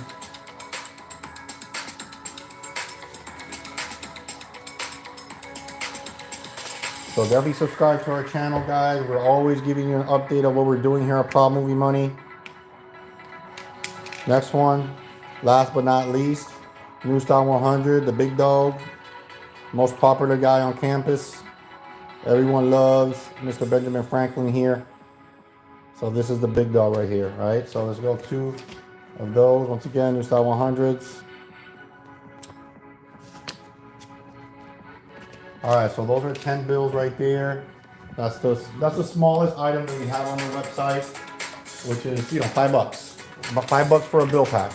So definitely subscribe to our channel, guys. We're always giving you an update of what we're doing here at Prop Movie Money. Next one, last but not least, New Style 100, the big dog. Most popular guy on campus. Everyone loves Mr. Benjamin Franklin here. So this is the big dog right here, right? So let's go 2 of those. Once again, New Style 100s. All right, so those are 10 bills right there. That's the smallest item that we have on the website, which is $5. About $5 for a bill pack.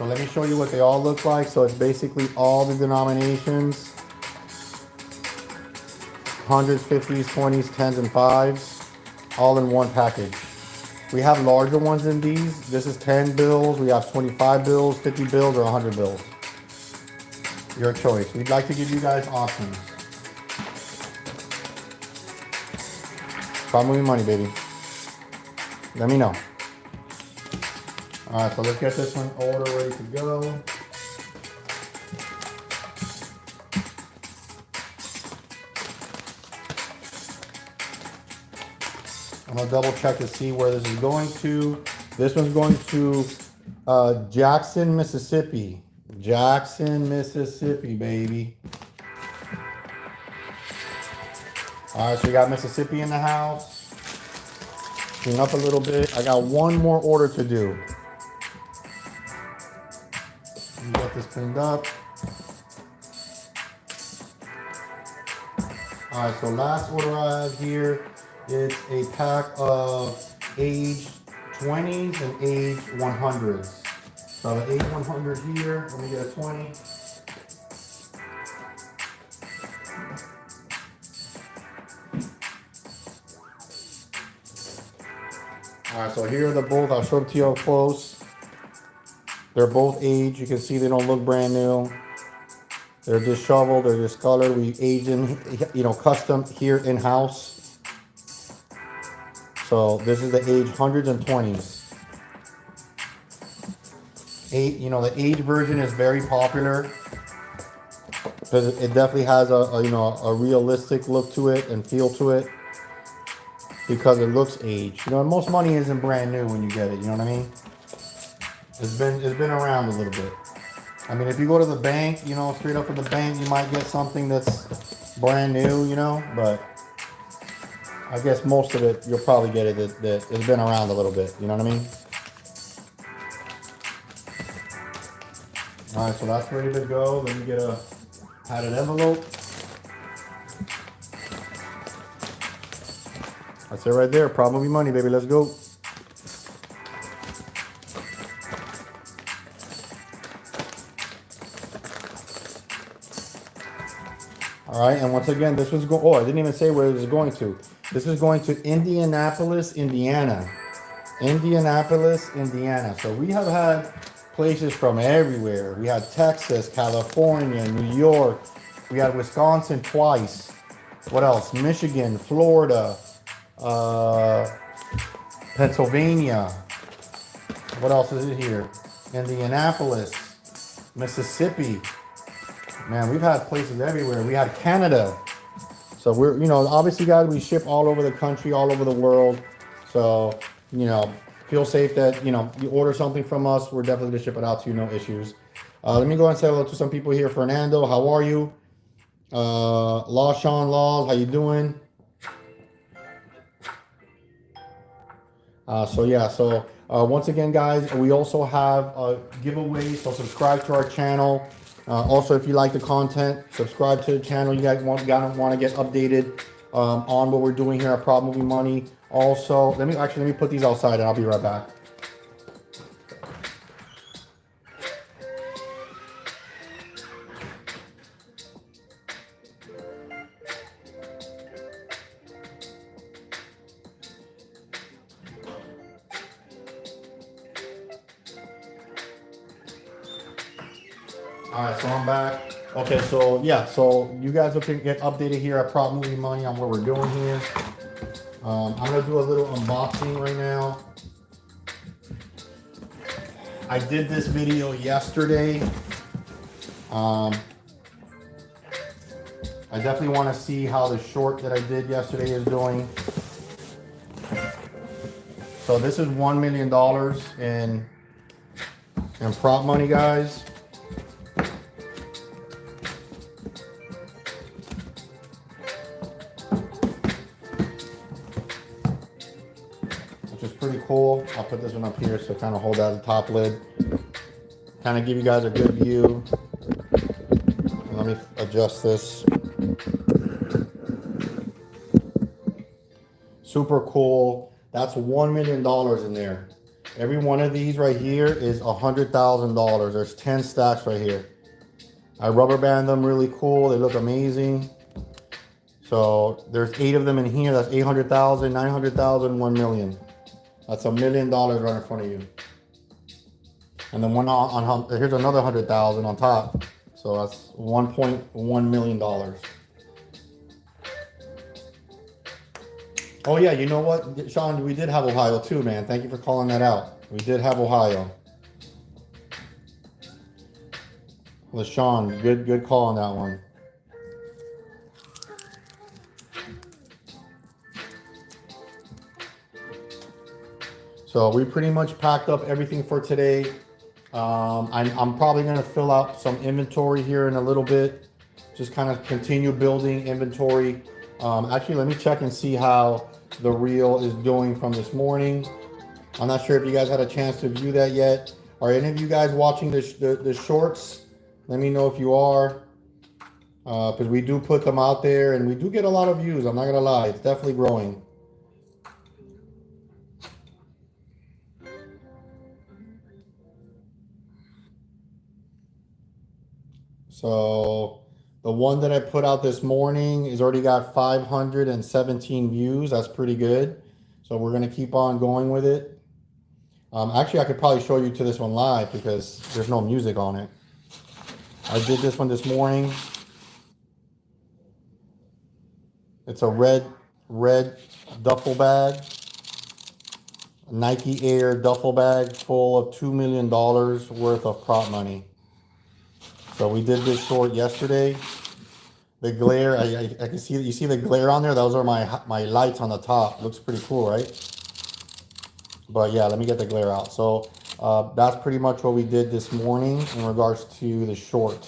So let me show you what they all look like. So it's basically all the denominations, hundreds, 50s, 20s, 10s, and 5s, all in one package. We have larger ones than these. This is 10 bills. We have 25 bills, 50 bills, or 100 bills. Your choice. We'd like to give you guys options. Problem money, baby. Let me know. All right, so let's get this one order ready to go. I'm gonna double check to see where this is going to. This one's going to Jackson, Mississippi. Jackson, Mississippi, baby. All right, so we got Mississippi in the house. Clean up a little bit. I got one more order to do. Let me get this cleaned up. All right, so last order I have here is a pack of age 20s and age 100s. So I have an age 100 here. Let me get a 20. All right, so here are the both. I'll show them to you up close. They're both aged. You can see they don't look brand new. They're disheveled. They're discolored. We age them, custom here in house. So this is the age 100s and 20s. The age version is very popular because it definitely has a realistic look to it and feel to it because it looks aged. Most money isn't brand new when you get it. You know what I mean? It's been around a little bit. I mean, if you go to the bank, straight up at the bank, you might get something that's brand new, but I guess most of it, you'll probably get it that it's been around a little bit. You know what I mean? All right, so that's ready to go. Let me get a padded envelope. That's it right there. Probably money, baby. Let's go. All right, and once again, this was going. Oh, I didn't even say where this is going to. This is going to Indianapolis, Indiana. Indianapolis, Indiana. So we have had places from everywhere. We had Texas, California, New York. We had Wisconsin twice. What else? Michigan, Florida, Pennsylvania. What else is it here? Indianapolis, Mississippi. Man, we've had places everywhere. We had Canada. So we're, obviously, guys, we ship all over the country, all over the world. So, feel safe that, you order something from us. We're definitely going to ship it out to you, no issues. Let me go and say hello to some people here. Fernando, how are you? Sean Laws, how you doing? Once again, guys, we also have a giveaway. So subscribe to our channel. Also, if you like the content, subscribe to the channel. You guys want to get updated on what we're doing here at Prop Movie Money. Also, let me put these outside and I'll be right back. All right, so I'm back. Okay, so you guys can get updated here at Prop Movie Money on what we're doing here. I'm gonna do a little unboxing right now. I did this video yesterday. I definitely want to see how the short that I did yesterday is doing. So this is $1 million in prop money, guys. Pretty cool. I'll put this one up here so kind of hold out the top lid, kind of give you guys a good view. Let me adjust this. Super cool. That's $1 million in there. Every one of these right here is $100,000. There's 10 stacks right here. I rubber band them really cool. They look amazing. So there's 8 of them in here. That's 800,000, 900,000, 1 million. That's $1 million right in front of you. And then one on here's another 100,000 on top. So that's $1.1 million. Oh yeah, you know what, Sean, we did have Ohio too, man. Thank you for calling that out. We did have Ohio. Well, Sean, good call on that one. So we pretty much packed up everything for today. I'm probably gonna fill out some inventory here in a little bit. Just kind of continue building inventory. Actually, let me check and see how the reel is doing from this morning. I'm not sure if you guys had a chance to view that yet. Are any of you guys watching the shorts? Let me know if you are, because we do put them out there and we do get a lot of views. I'm not gonna lie, it's definitely growing. So the one that I put out this morning has already got 517 views. That's pretty good. So we're gonna keep on going with it. Actually, I could probably show you to this one live because there's no music on it. I did this one this morning. It's a red duffel bag, a Nike Air duffel bag full of $2 million worth of prop money. So we did this short yesterday. The glare, I can see, you see the glare on there? Those are my lights on the top. Looks pretty cool, right? But yeah, let me get the glare out. So that's pretty much what we did this morning in regards to the short.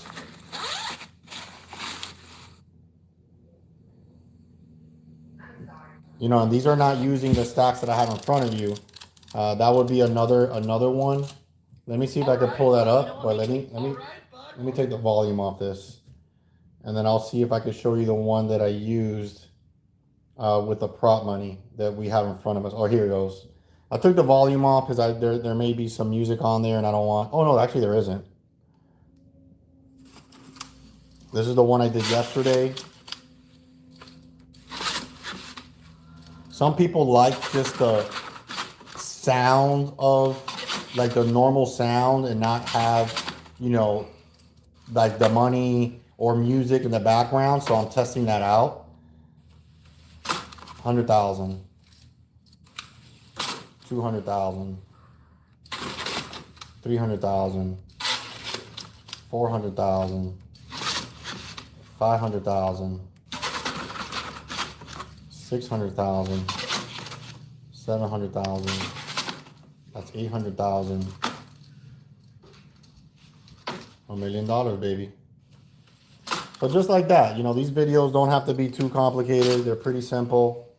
You know, and these are not using the stacks that I have in front of you. That would be another one. Let me see if I can pull that up, but let me take the volume off this. And then I'll see if I can show you the one that I used with the prop money that we have in front of us. Oh, here it goes. I took the volume off because there may be some music on there and I don't want... Oh, no, actually there isn't. This is the one I did yesterday. Some people like just the sound of, like the normal sound and not have, you know, like the money or music in the background. So I'm testing that out. 100,000. 200,000. 300,000. 400,000. 500,000. 600,000. 700,000. That's 800,000. $1 million, baby. So just like that, you know, these videos don't have to be too complicated. They're pretty simple.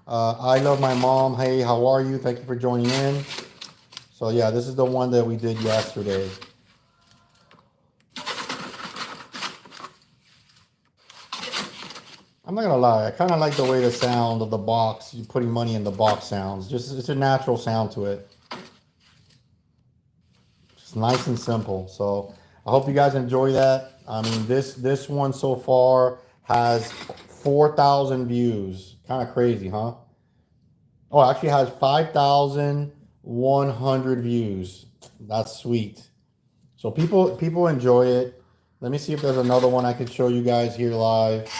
I love my mom. Hey, how are you? Thank you for joining in. So yeah, this is the one that we did yesterday. I'm not gonna lie, I kind of like the way the sound of the box, you putting money in the box sounds. Just, it's a natural sound to it. Just nice and simple. So I hope you guys enjoy that. I mean, this one so far has 4,000 views. Kind of crazy, huh? Oh, it actually has 5,100 views. That's sweet. So people enjoy it. Let me see if there's another one I could show you guys here live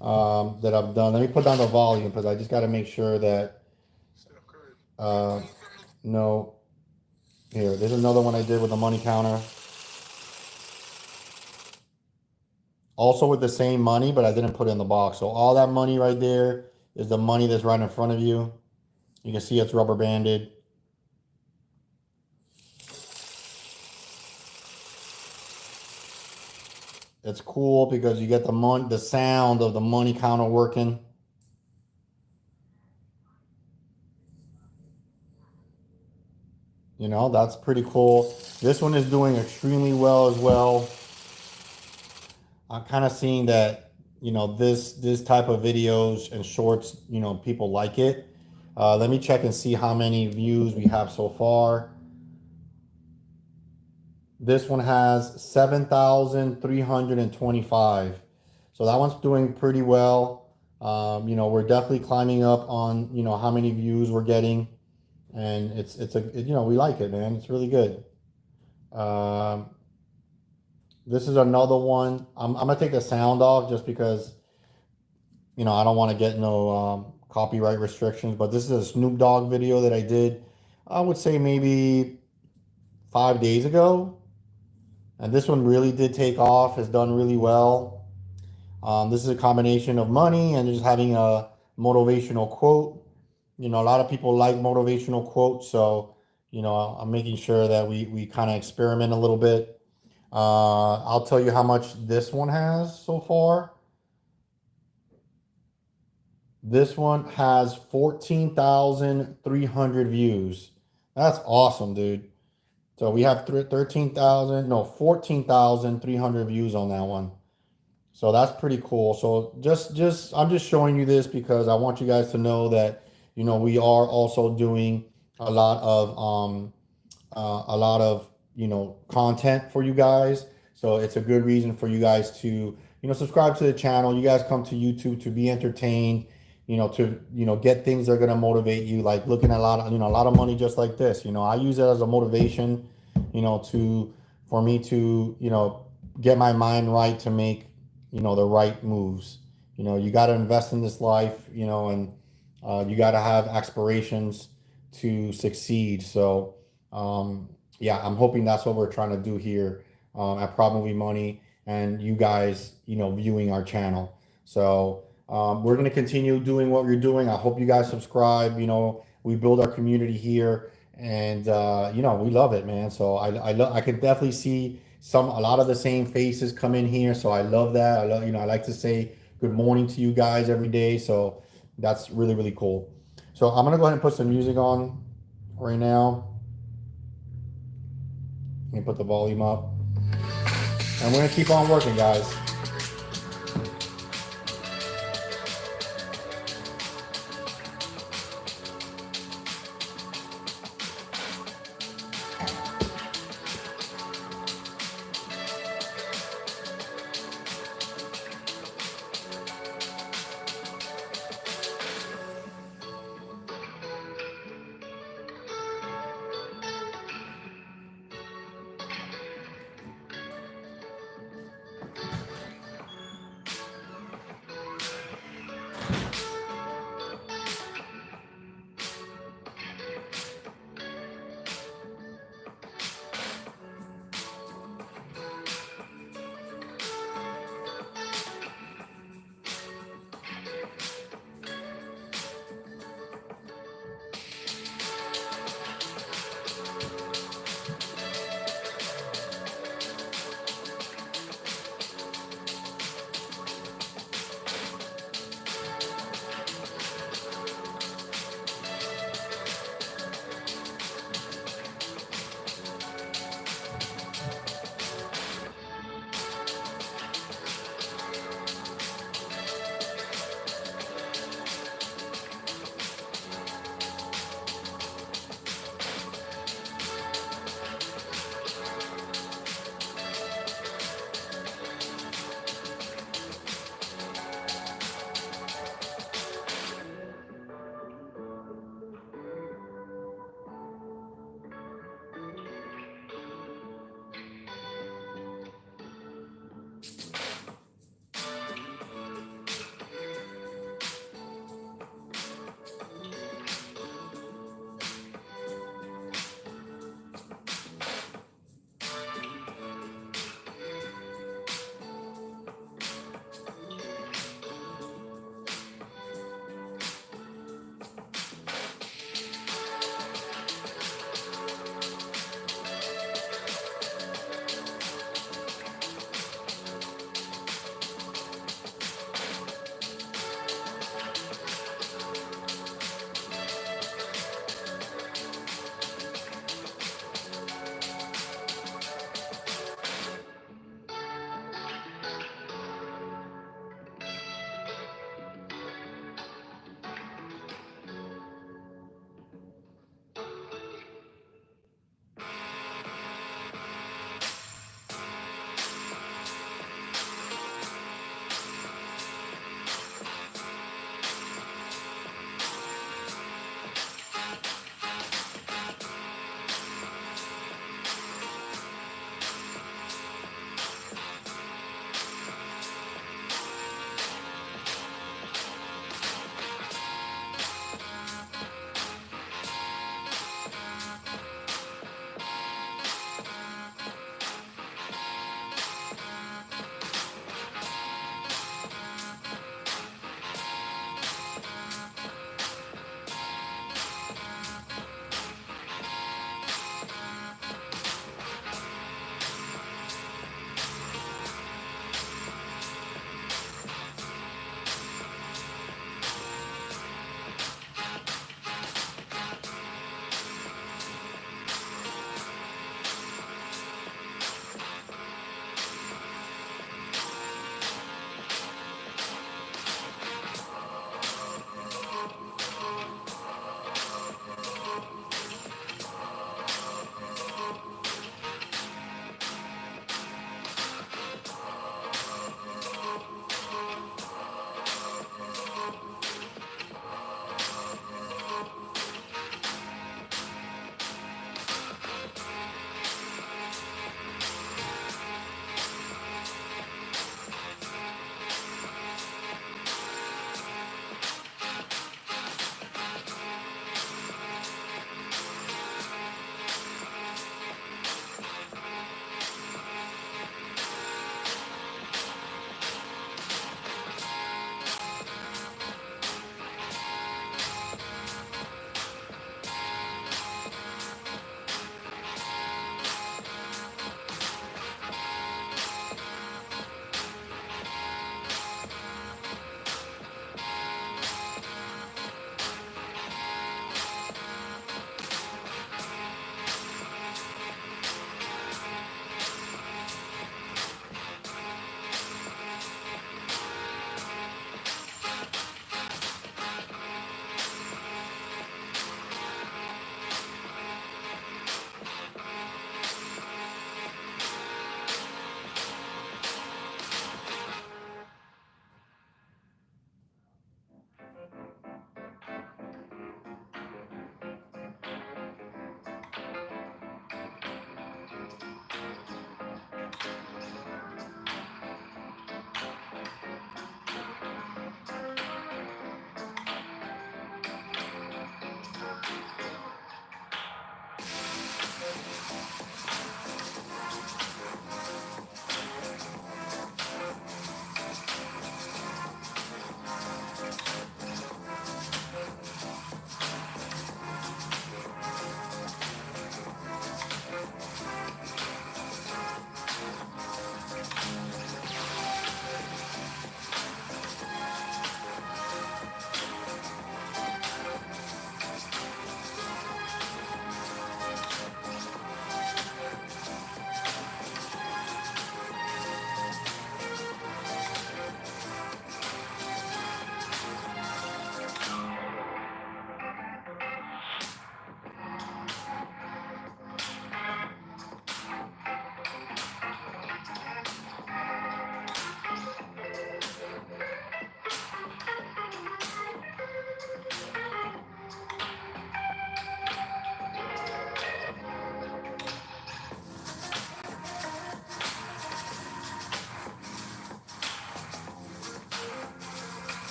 that I've done. Let me put down the volume because I just got to make sure that no. Here, there's another one I did with the money counter. Also with the same money, but I didn't put it in the box. So all that money right there is the money that's right in front of you. You can see it's rubber banded. It's cool because you get the sound of the money counter working. You know, that's pretty cool. This one is doing extremely well as well. I'm kind of seeing that, you know, this type of videos and shorts, you know, people like it. Let me check and see how many views we have so far. This one has 7,325. So that one's doing pretty well. We're definitely climbing up on, how many views we're getting. And we like it, man. It's really good. Um, this is another one. I'm gonna take the sound off just because, I don't want to get no copyright restrictions. But this is a Snoop Dogg video that I did, I would say maybe 5 days ago. And this one really did take off, has done really well. This is a combination of money and just having a motivational quote. A lot of people like motivational quotes, so I'm making sure that we kind of experiment a little bit. I'll tell you how much this one has so far. This one has 14,300 views. That's awesome, dude. So we have 13,000, no, 14,300 views on that one. So that's pretty cool. So I'm just showing you this because I want you guys to know that, we are also doing a lot of content for you guys. So it's a good reason for you guys to, subscribe to the channel. You guys come to YouTube to be entertained, to, get things that are going to motivate you, like looking at a lot of money just like this. I use it as a motivation, for me to, get my mind right to make, the right moves. You got to invest in this life, and you got to have aspirations to succeed. So, yeah, I'm hoping that's what we're trying to do here at Prop Movie Money, and you guys, viewing our channel. So we're going to continue doing what we're doing. I hope you guys subscribe. We build our community here, and we love it, man. So I could definitely see a lot of the same faces come in here. So I love that. I love, I like to say good morning to you guys every day. So that's really, really cool. So I'm gonna go ahead and put some music on right now. Let me put the volume up. And we're gonna keep on working, guys.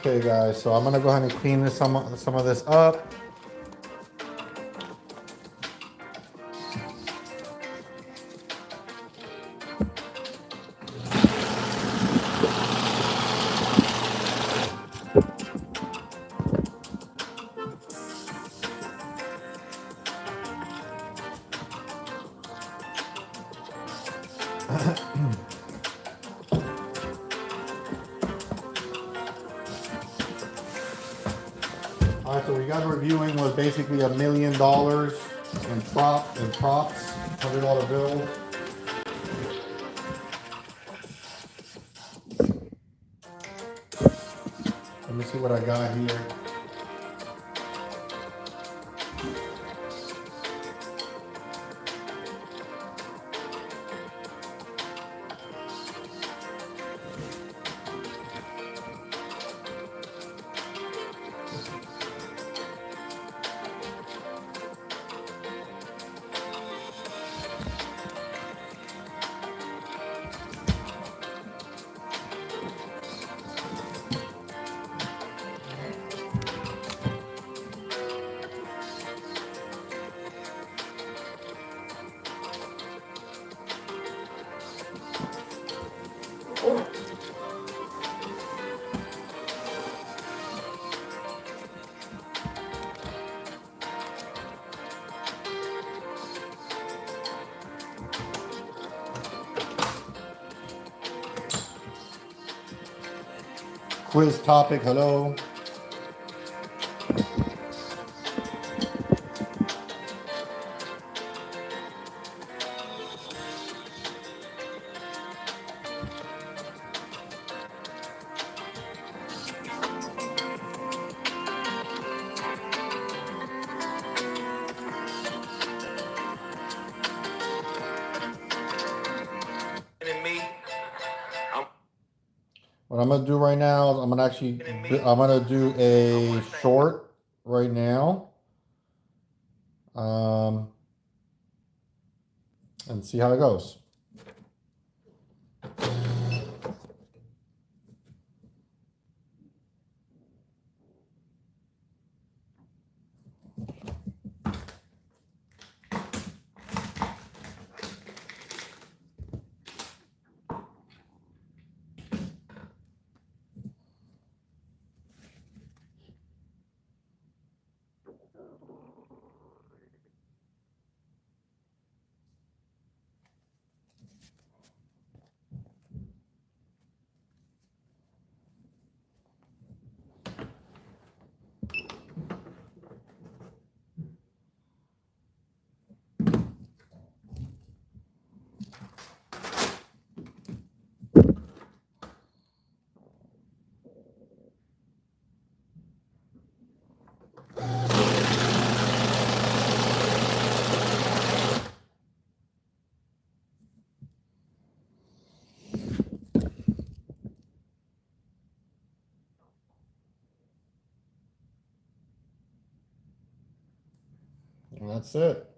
Okay, guys, so I'm gonna go ahead and clean this some of this up. All right, so we got reviewing was basically $1 million in props, $100 bills. Let me see what I got here. Quiz topic, hello. What I'm gonna do right now is I'm gonna do a short right now, and see how it goes. And that's it.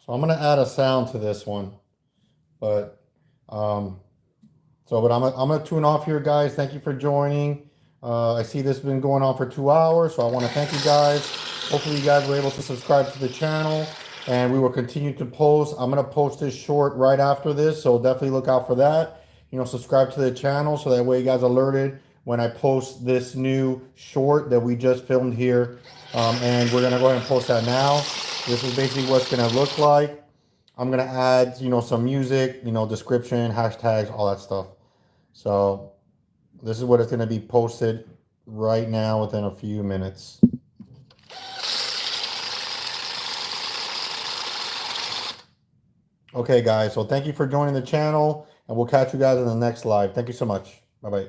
So I'm gonna add a sound to this one, but but I'm gonna tune off here, guys. Thank you for joining. I see this has been going on for 2 hours, so I want to thank you guys. Hopefully you guys were able to subscribe to the channel, and we will continue to post. I'm gonna post this short right after this, so definitely look out for that. You know, subscribe to the channel so that way you guys are alerted when I post this new short that we just filmed here. And we're gonna go ahead and post that now. This is basically what it's gonna look like. I'm gonna add, you know, some music, you know, description, hashtags, all that stuff. So this is what it's gonna be posted right now within a few minutes. Okay, guys, so thank you for joining the channel, and we'll catch you guys in the next live. Thank you so much. Bye-bye.